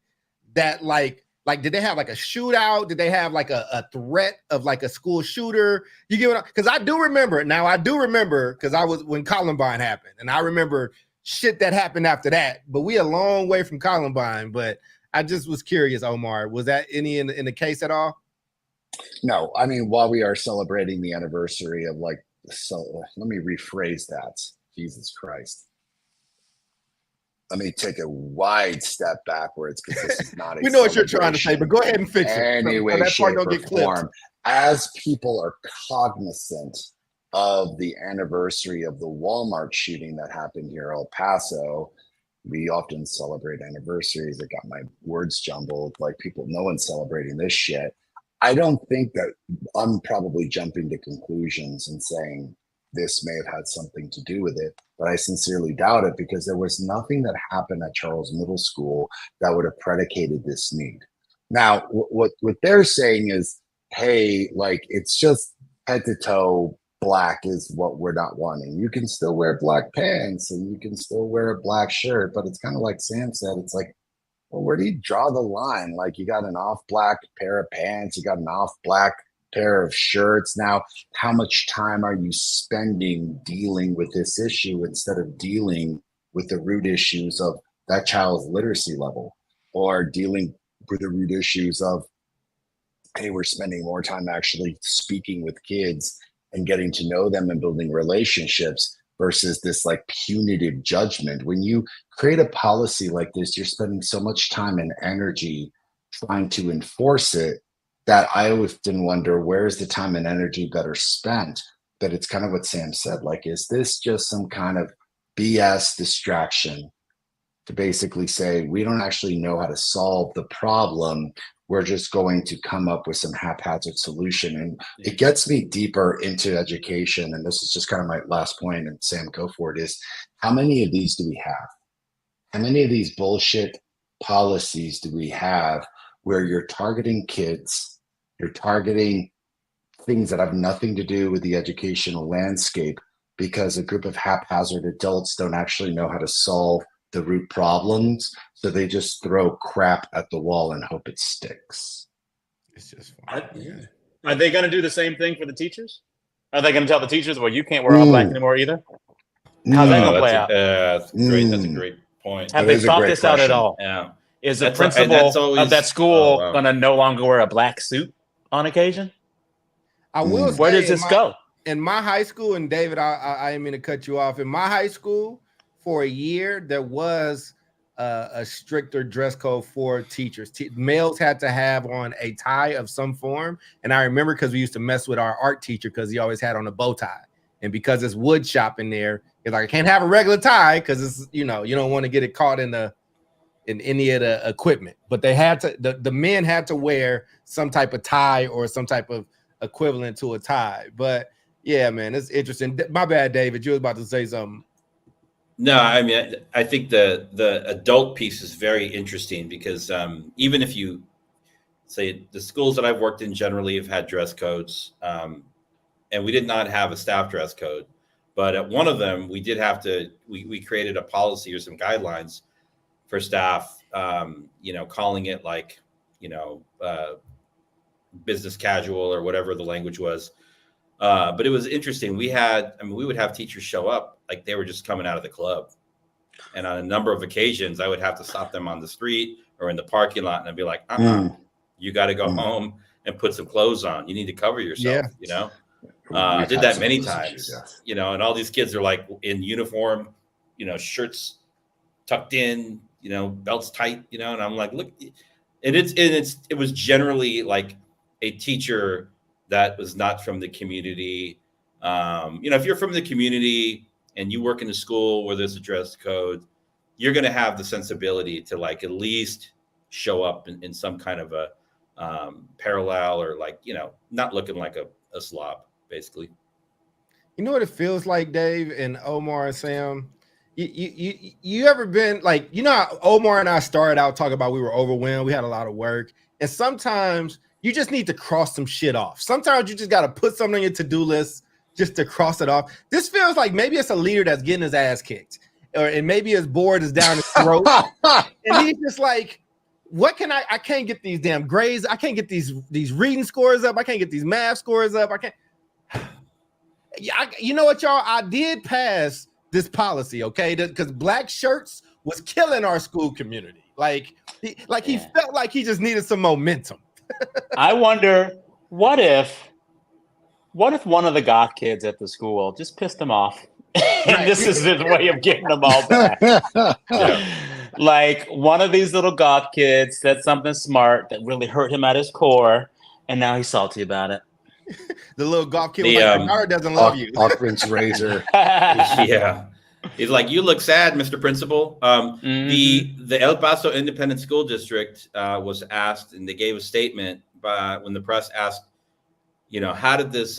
S1: that like did they have like a shootout? Did they have like a threat of like a school shooter? You get what? Because I do remember. Now I do remember, because I was when Columbine happened, and I remember shit that happened after that. But we a long way from Columbine. But I just was curious, Omar, was that any in the case at all?
S2: No, I mean, while we are celebrating the anniversary of let me rephrase that. Jesus Christ. Let me take a wide step backwards, because this is not a
S1: we know what you're trying to say, but go ahead and fix it.
S2: Anyway, that part don't get clipped. As people are cognizant of the anniversary of the Walmart shooting that happened here in El Paso, we often celebrate anniversaries. I got my words jumbled. Like, people, no one's celebrating this shit. I don't think that I'm probably jumping to conclusions and saying this may have had something to do with it, but I sincerely doubt it, because there was nothing that happened at Charles Middle School that would have predicated this need. Now, what they're saying is, hey, like, it's just head to toe black is what we're not wanting. You can still wear black pants and you can still wear a black shirt, but it's kind of like Sam said, it's like, well, where do you draw the line? Like you got an off black pair of pants, you got an off black pair of shirts. Now, how much time are you spending dealing with this issue instead of dealing with the root issues of that child's literacy level, or dealing with the root issues of, hey, we're spending more time actually speaking with kids and getting to know them and building relationships versus this like punitive judgment. When you create a policy like this, you're spending so much time and energy trying to enforce it that I often wonder, where's the time and energy better spent? That it's kind of what Sam said, like, is this just some kind of BS distraction to basically say, we don't actually know how to solve the problem. We're just going to come up with some haphazard solution. And it gets me deeper into education. And this is just kind of my last point, and Sam, go for it, is how many of these do we have? How many of these bullshit policies do we have where you're targeting kids, you're targeting things that have nothing to do with the educational landscape because a group of haphazard adults don't actually know how to solve the root problems, so they just throw crap at the wall and hope it sticks.
S1: It's just fun.
S4: Are they going to do the same thing for the teachers? Are they going to tell the teachers, well, you can't wear all black anymore either? How's that going to play out?
S3: That's great. That's a great point.
S4: Have they thought this out at all?
S3: Yeah.
S4: Is the
S3: That's right, and
S4: principal
S3: that's always-
S4: of that school
S3: Oh, wow.
S4: going to no longer wear a black suit on occasion?
S1: I will say,
S4: Where does this go?
S1: in my high school, and David, I didn't mean to cut you off. In my high school, for a year, there was a stricter dress code for teachers. Males had to have on a tie of some form. And I remember because we used to mess with our art teacher because he always had on a bow tie. And because it's wood shop in there, it's like, I can't have a regular tie because it's, you know, you don't want to get it caught in any of the equipment. But they had to, the men had to wear some type of tie or some type of equivalent to a tie. But yeah, man, it's interesting. My bad, David. You was about to say something.
S3: No, I mean, I think the adult piece is very interesting because even if you say the schools that I've worked in generally have had dress codes, and we did not have a staff dress code, but at one of them we did have to, we created a policy or some guidelines for staff, you know, calling it like, you know, business casual or whatever the language was. But it was interesting. We would have teachers show up like they were just coming out of the club. And on a number of occasions, I would have to stop them on the street or in the parking lot. And I'd be like, you got to go home and put some clothes on. You need to cover yourself, you know? I did that many times, you know, and all these kids are like in uniform, you know, shirts tucked in, you know, belts tight, you know, and I'm like, look, and it was generally like a teacher that was not from the community. You know, if you're from the community and you work in a school where there's a dress code, you're going to have the sensibility to like at least show up in some kind of a parallel or like, you know, not looking like a slob, basically.
S1: You know what it feels like, Dave and Omar and Sam? You ever been like, you know, how Omar and I started out talking about we were overwhelmed. We had a lot of work. And sometimes you just need to cross some shit off. Sometimes you just got to put something on your to-do list just to cross it off. This feels like maybe it's a leader that's getting his ass kicked, and maybe his board is down his throat. And he's just like, what can I can't get these damn grades. I can't get these reading scores up. I can't get these math scores up. I can't. You know what, y'all? I did pass this policy, okay? Because black shirts was killing our school community. Like he felt like he just needed some momentum.
S4: I wonder, what if one of the goth kids at the school just pissed him off? And this is his way of getting them all back. Like one of these little goth kids said something smart that really hurt him at his core, and now he's salty about it.
S1: The little golf kid was like, my daughter doesn't love you.
S2: Occurrence razor.
S3: Yeah. He's like, you look sad, Mr. Principal. The El Paso Independent School District was asked, and they gave a statement when the press asked, you know, how did this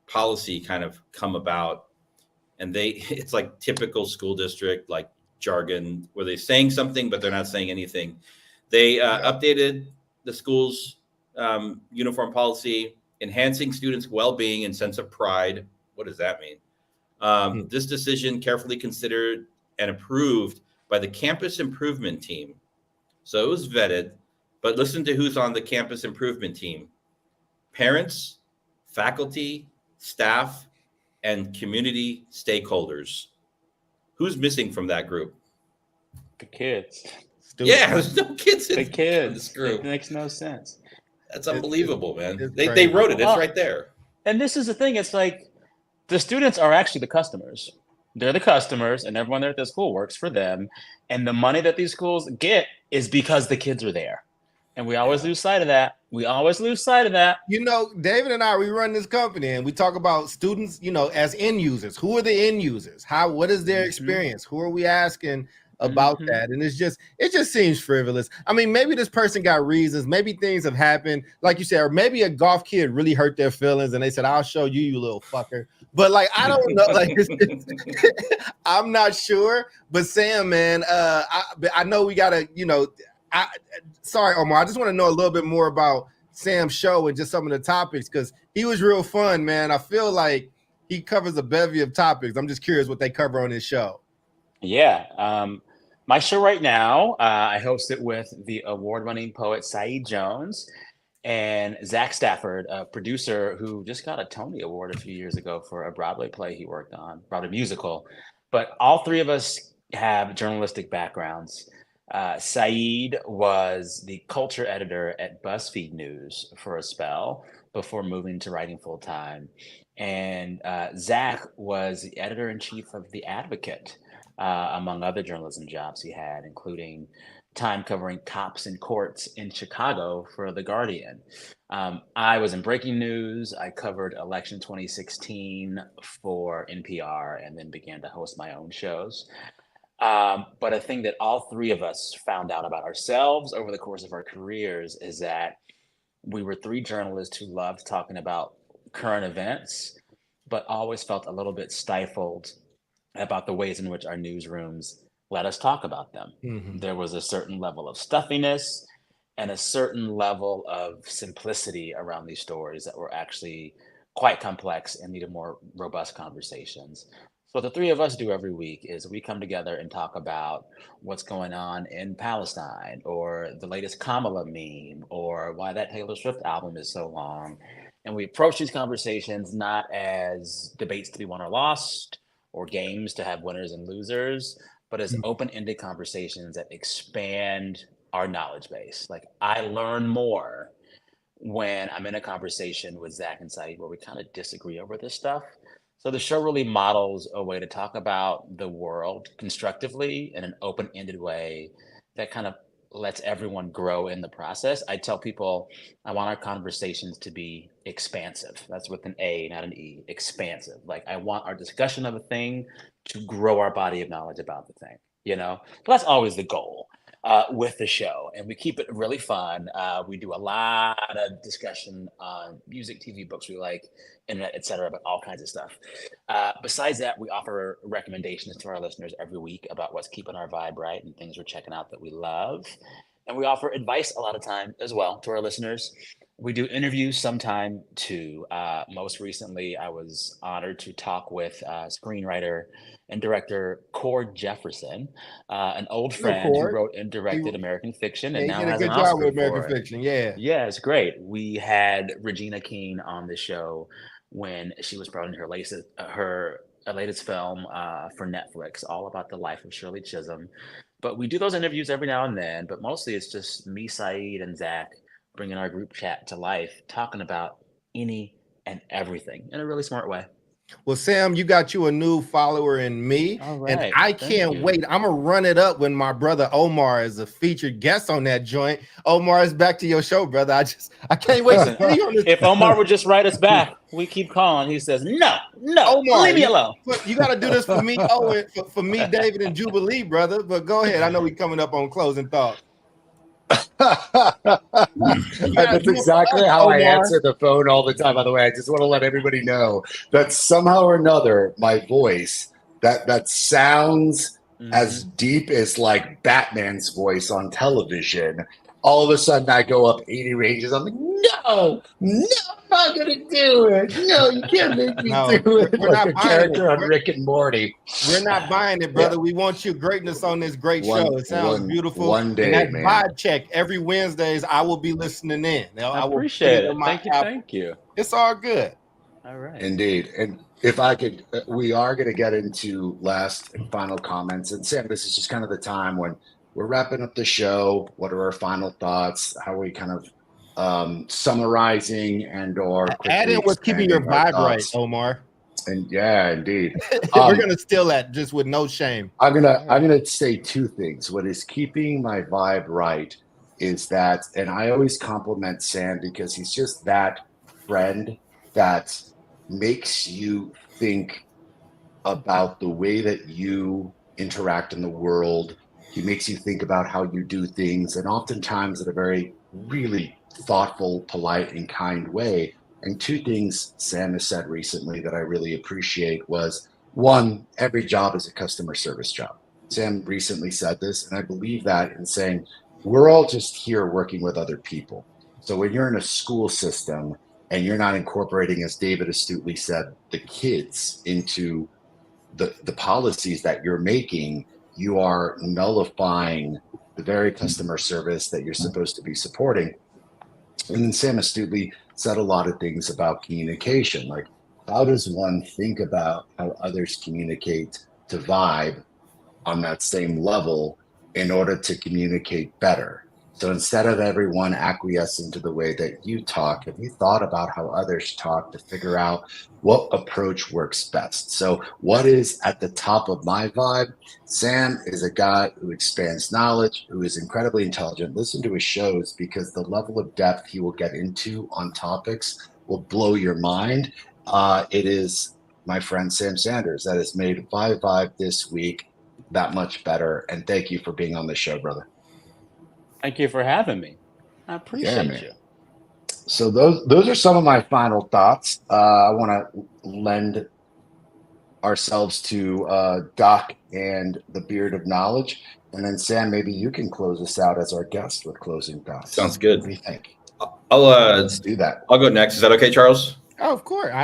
S3: policy kind of come about? And it's like typical school district, like jargon, where they're saying something, but they're not saying anything. They updated the school's uniform policy, enhancing students' well-being and sense of pride What does that mean? This decision carefully considered and approved by the campus improvement team. So it was vetted, but listen to who's on the campus improvement team: parents, faculty, staff, and community stakeholders. Who's missing from that group?
S4: The kids.
S1: Stupid.
S3: Yeah, there's no kids
S4: The
S3: in
S4: kids.
S3: this group.
S4: It makes no sense.
S3: That's unbelievable, man.
S1: it's
S3: They
S1: crazy.
S3: wrote it. It's
S4: Well,
S3: right there.
S4: And this is the thing. It's like the students are actually the customers. They're the customers, and everyone there at the school works for them. And the money that these schools get is because the kids are there. And we always lose sight of that. We always lose sight of that.
S1: You know, David and I, we run this company and we talk about students, you know, as end users. Who are the end users? What is their experience? Who are we asking about that? And it just seems frivolous. I mean, maybe this person got reasons, maybe things have happened, like you said, or maybe a golf kid really hurt their feelings and they said, I'll show you, you little fucker. But like, I don't know, like, I'm not sure. But Sam, man, I know we gotta, you know, sorry, Omar, I just want to know a little bit more about Sam's show and just some of the topics, because he was real fun, man. I feel like he covers a bevy of topics. I'm just curious what they cover on his show.
S4: Yeah. My show right now, I host it with the award-winning poet Saeed Jones and Zach Stafford, a producer who just got a Tony Award a few years ago for a Broadway play he worked on, Broadway musical. But all three of us have journalistic backgrounds. Saeed was the culture editor at BuzzFeed News for a spell before moving to writing full time. And Zach was the editor-in-chief of The Advocate, among other journalism jobs he had, including time covering cops in courts in Chicago for The Guardian. I was in breaking news. I covered election 2016 for NPR and then began to host my own shows. But a thing that all three of us found out about ourselves over the course of our careers is that we were three journalists who loved talking about current events, but always felt a little bit stifled about the ways in which our newsrooms let us talk about them. There was a certain level of stuffiness and a certain level of simplicity around these stories that were actually quite complex and needed more robust conversations. So what the three of us do every week is we come together and talk about what's going on in Palestine, or the latest Kamala meme, or why that Taylor Swift album is so long. And we approach these conversations not as debates to be won or lost, or games to have winners and losers, but as open-ended conversations that expand our knowledge base. Like, I learn more when I'm in a conversation with Zach and Saeed where we kind of disagree over this stuff. So the show really models a way to talk about the world constructively in an open-ended way that kind of lets everyone grow in the process. I tell people I want our conversations to be expansive. That's with an A, not an E, expansive. Like, I want our discussion of a thing to grow our body of knowledge about the thing, you know? So that's always the goal with the show. And we keep it really fun. We do a lot of discussion on music, TV, books we like, internet, etc., but all kinds of stuff. Besides that, we offer recommendations to our listeners every week about what's keeping our vibe right and things we're checking out that we love. And we offer advice a lot of time as well to our listeners. We do interviews sometime too. Most recently, I was honored to talk with screenwriter and director Cord Jefferson, an old friend who wrote and directed American Fiction and now has an Oscar
S1: with
S4: for
S1: American
S4: it.
S1: Fiction. Yeah,
S4: it's great. We had Regina King on the show when she was promoting her latest film for Netflix, all about the life of Shirley Chisholm. But we do those interviews every now and then, but mostly it's just me, Saeed, and Zach bringing our group chat to life, talking about any and everything in a really smart way.
S1: Well, Sam, you got you a new follower in me,
S4: All right.
S1: and I can't wait. I'm gonna run it up when my brother Omar is a featured guest on that joint. Omar, is back to your show, brother. I can't wait to see you on this.
S4: If Omar would just write us back, we keep calling. He says, no,
S1: Omar,
S4: leave me alone.
S1: You got to do this for me, Owen, for me, David, and Jubilee, brother. But go ahead. I know we're coming up on closing thoughts.
S2: That's exactly how I answer the phone all the time. By the way, I just want to let everybody know that somehow or another, my voice that sounds as deep as like Batman's voice on television. All of a sudden, I go up 80 ranges. I'm like, no, not gonna do it. No, you can't make me
S1: No,
S2: do it.
S1: we're
S2: Like
S1: not
S2: a
S1: buying
S2: character
S1: it.
S2: on Rick and Morty.
S1: We're not buying it, brother. We want your greatness on this great show. It sounds beautiful.
S2: One day,
S1: and that
S2: man.
S1: vibe check every Wednesdays. I will be listening in.
S4: I
S1: will
S4: appreciate
S1: put
S4: it.
S1: in my
S4: Thank you.
S1: app.
S4: Thank you.
S1: It's all good.
S4: All right.
S2: Indeed. And if I could, we are going to get into last and final comments. And Sam, this is just kind of the time when we're wrapping up the show. What are our final thoughts? How are we kind of summarizing and or
S1: add in what's keeping your
S2: expanding our
S1: vibe right,
S2: thoughts?
S1: Omar.
S2: And yeah, indeed.
S1: We're gonna steal that just with no shame.
S2: I'm gonna say two things. What is keeping my vibe right is that, and I always compliment Sam because he's just that friend that makes you think about the way that you interact in the world. He makes you think about how you do things, and oftentimes in a very really thoughtful, polite, and kind way. And two things Sam has said recently that I really appreciate was, one, every job is a customer service job. Sam recently said this, and I believe that in saying we're all just here working with other people. So when you're in a school system and you're not incorporating, as David astutely said, the kids into the policies that you're making, you are nullifying the very customer service that you're supposed to be supporting. And then Sam astutely said a lot of things about communication. Like, how does one think about how others communicate to vibe on that same level in order to communicate better? So instead of everyone acquiescing to the way that you talk, have you thought about how others talk to figure out what approach works best? So what is at the top of my vibe? Sam is a guy who expands knowledge, who is incredibly intelligent. Listen to his shows because the level of depth he will get into on topics will blow your mind. It is my friend Sam Sanders that has made my vibe this week that much better. And thank you for being on the show, brother.
S4: Thank you for having me. I appreciate you.
S2: So those are some of my final thoughts. I want to lend ourselves to Doc and the Beard of Knowledge. And then Sam, maybe you can close us out as our guest with closing thoughts.
S3: Sounds good.
S2: What do you think?
S3: Let's
S2: do that.
S3: I'll go next. Is that okay, Charles?
S1: Oh, of course.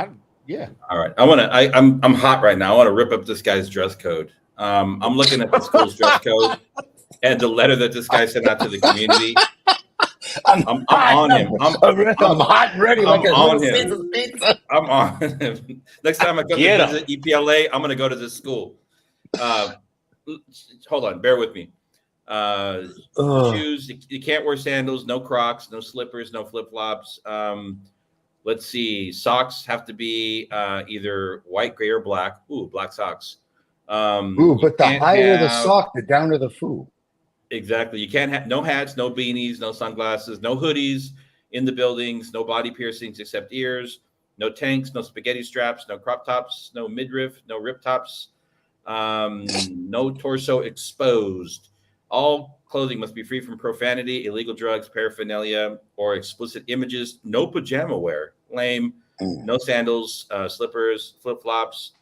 S1: Yeah.
S3: All right. I'm hot right now. I want to rip up this guy's dress code. I'm looking at the school's dress code and the letter that this guy sent out to the community. I'm on him. I'm
S2: hot and ready.
S3: I'm
S2: like
S3: on him. I'm on him. Next time I come to visit EPLA, I'm going to go to this school. Hold on. Bear with me. Shoes. You can't wear sandals. No Crocs. No slippers. No flip-flops. Let's see. Socks have to be either white, gray, or black. Ooh, black socks.
S2: But the higher the sock, the downer the foo.
S3: Exactly. You can't have no hats, no beanies, no sunglasses, no hoodies in the buildings, no body piercings except ears, no tanks, no spaghetti straps, no crop tops, no midriff, no rip tops, no torso exposed. All clothing must be free from profanity, illegal drugs, paraphernalia, or explicit images. No pajama wear. Lame. No sandals, slippers, flip-flops.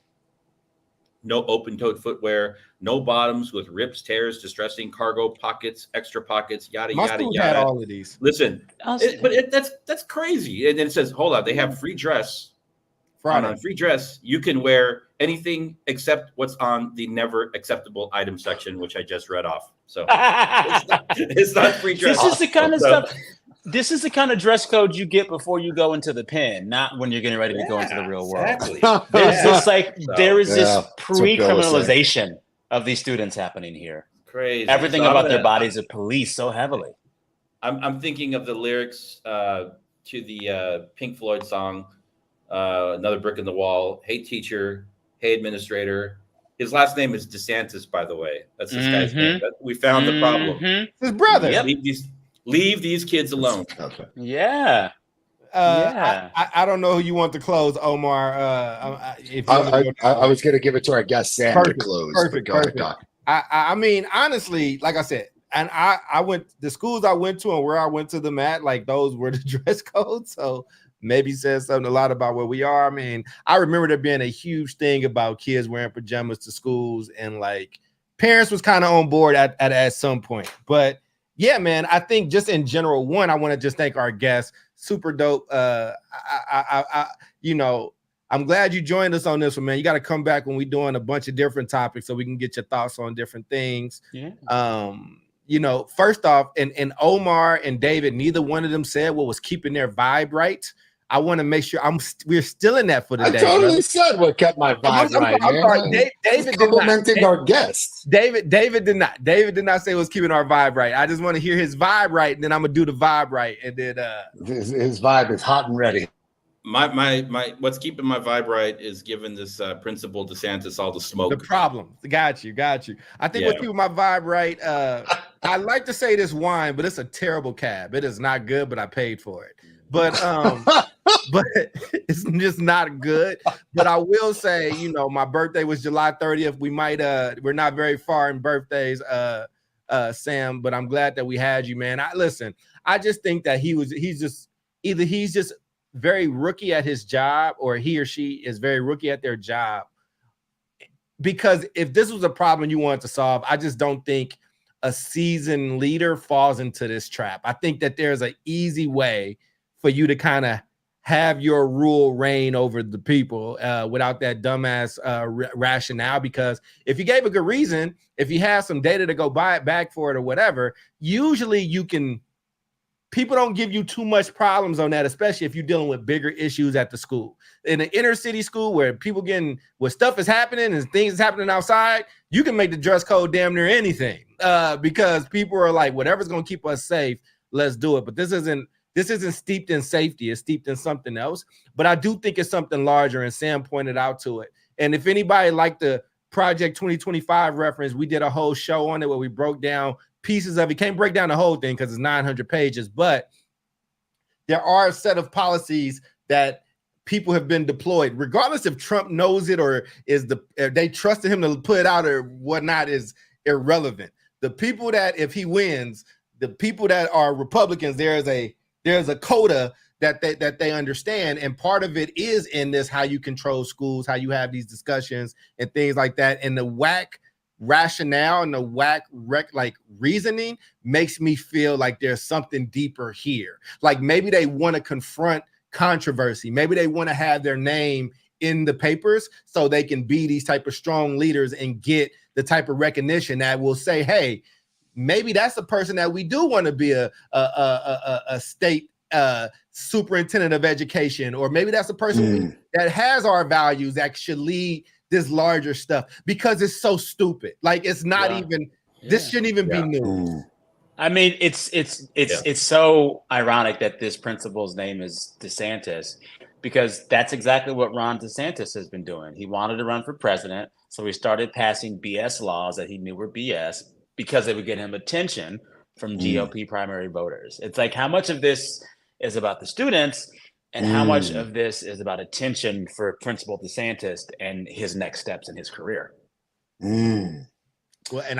S3: No open-toed footwear, no bottoms with rips, tears, distressing cargo pockets, extra pockets, yada, yada, yada.
S1: Had all of these.
S3: Listen, that's crazy. And then it says, hold on, they have free dress. On free dress, you can wear anything except what's on the never acceptable item section, which I just read off. So it's not free dress.
S4: This is the kind of stuff. This is the kind of dress code you get before you go into the pen, not when you're getting ready to go into the real world.
S3: Exactly.
S4: There is this pre-criminalization of these students happening here.
S3: Crazy.
S4: Everything about their bodies are policed so heavily.
S3: I'm thinking of the lyrics to the Pink Floyd song, Another Brick in the Wall. Hey, teacher. Hey, administrator. His last name is DeSantis, by the way. That's this guy's name. We found the problem.
S1: His brother.
S3: Yep. Leave these kids alone.
S4: Yeah.
S1: I don't know who you want to close, Omar.
S2: I was going to give it to our guest, Sam, to close.
S1: Perfect. I mean, honestly, like I said, and I went the schools I went to and where I went to them at, like those were the dress codes. So maybe says something a lot about where we are. I mean, I remember there being a huge thing about kids wearing pajamas to schools, and like parents was kind of on board at some point, but Yeah, man. I think just in general, one, I want to just thank our guests. Super dope. I'm glad you joined us on this one, man. You got to come back when we're doing a bunch of different topics so we can get your thoughts on different things.
S4: Yeah.
S1: First off, and Omar and David, neither one of them said what was keeping their vibe right. I want to make sure we're still in that for today.
S2: I totally said what kept my vibe right, man.
S1: Sorry. David
S2: complimenting our guests.
S1: David did not. David did not say it was keeping our vibe right. I just want to hear his vibe right, and then I'm gonna do the vibe right, and then
S2: his vibe is hot and ready.
S3: My what's keeping my vibe right is giving this Principal DeSantis all the smoke.
S1: The problem. Got you. I think what's keeping my vibe right. I like to say this wine, but it's a terrible cab. It is not good, but I paid for it. But but it's just not good. But I will say, my birthday was July 30th. We're not very far in birthdays, Sam, but I'm glad that we had you, man. I just think that he's just very rookie at his job, or he or she is very rookie at their job. Because if this was a problem you wanted to solve, I just don't think a seasoned leader falls into this trap. I think that there's an easy way for you to kind of have your rule reign over the people without that dumbass rationale. Because if you gave a good reason, if you have some data to go buy it back for it or whatever, usually people don't give you too much problems on that, especially if you're dealing with bigger issues at the school. In an inner city school where stuff is happening and things is happening outside, you can make the dress code damn near anything because people are like, whatever's going to keep us safe, let's do it. But this isn't steeped in safety. It's steeped in something else. But I do think it's something larger, and Sam pointed out to it. And if anybody liked the Project 2025 reference, we did a whole show on it where we broke down pieces of it. Can't break down the whole thing because it's 900 pages, but there are a set of policies that people have been deployed, regardless if Trump knows it or they trusted him to put it out or whatnot, is irrelevant. The people that, if he wins, the people that are Republicans, there's a quota that they understand, and part of it is in this how you control schools, how you have these discussions and things like that. And the whack rationale and the whack reasoning makes me feel like there's something deeper here. Like maybe they want to confront controversy. Maybe they want to have their name in the papers so they can be these type of strong leaders and get the type of recognition that will say, hey, maybe that's the person that we do want to be a state superintendent of education, or maybe that's the person that has our values that should lead this larger stuff, because it's so stupid. Like it's not even. This shouldn't even be news.
S4: I mean, it's so ironic that this principal's name is DeSantis, because that's exactly what Ron DeSantis has been doing. He wanted to run for president, so he started passing BS laws that he knew were BS because they would get him attention from GOP primary voters. It's like, how much of this is about the students and how much of this is about attention for Principal DeSantis and his next steps in his career?
S1: Well, and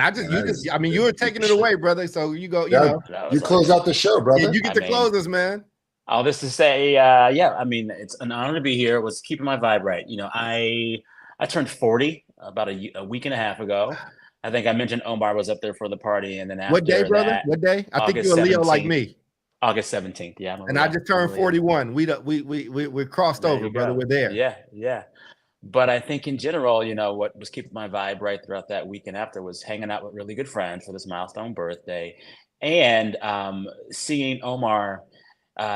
S1: you were taking it away, brother. So you go,
S2: you close out the show, brother.
S1: Yeah, you get to close this, man.
S4: All this to say, I mean, it's an honor to be here. It was keeping my vibe right. I turned 40 about a week and a half ago. I think I mentioned Omar was up there for the party, and then after
S1: what day, brother?
S4: That,
S1: what day? I think you're a Leo like me.
S4: August 17th, yeah.
S1: And I just turned 41. We crossed over, brother. We're there.
S4: Yeah. But I think in general, what was keeping my vibe right throughout that weekend after was hanging out with really good friends for this milestone birthday, and seeing Omar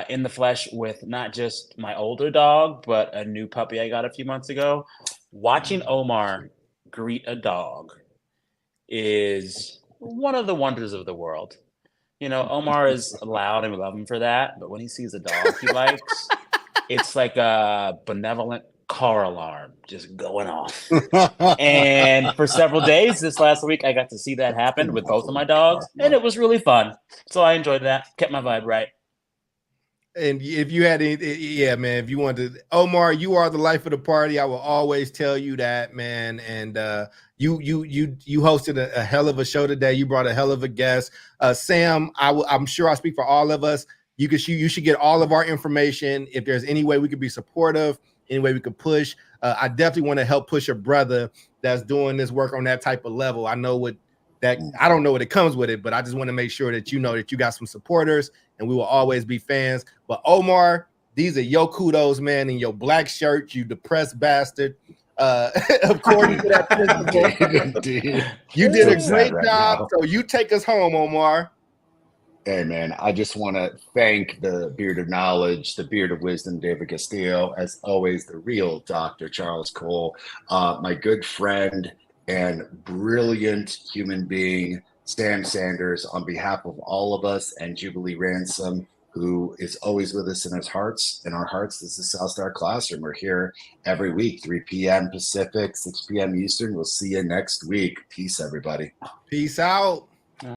S4: in the flesh with not just my older dog, but a new puppy I got a few months ago. Watching Omar greet a dog is one of the wonders of the world. Omar is loud and we love him for that. But when he sees a dog he likes, it's like a benevolent car alarm just going off. And for several days this last week, I got to see that happen with both of my dogs, and it was really fun. So I enjoyed that. Kept my vibe right.
S1: And if you had man, if you wanted to, Omar, you are the life of the party. I will always tell you that, man. And you hosted a hell of a show today. You brought a hell of a guest. Sam, I'm sure I speak for all of us. You should get all of our information. If there's any way we could be supportive, any way we could push, I definitely want to help push a brother that's doing this work on that type of level. I know what that I don't know what it comes with it, but I just want to make sure that you know that you got some supporters and we will always be fans. But Omar, these are your kudos, man, in your black shirt, you depressed bastard. According to that principle, you did a great job. So you take us home, Omar.
S2: Hey, man, I just want to thank the Beard of Knowledge, the Beard of Wisdom, David Castillo, as always, the real Dr. Charles Cole, my good friend and brilliant human being, Sam Sanders, on behalf of all of us, and Jubilee Ransom, who is always with us in his hearts. In our hearts, this is South Star Classroom. We're here every week, 3 p.m. Pacific, 6 p.m. Eastern. We'll see you next week. Peace, everybody.
S1: Peace out.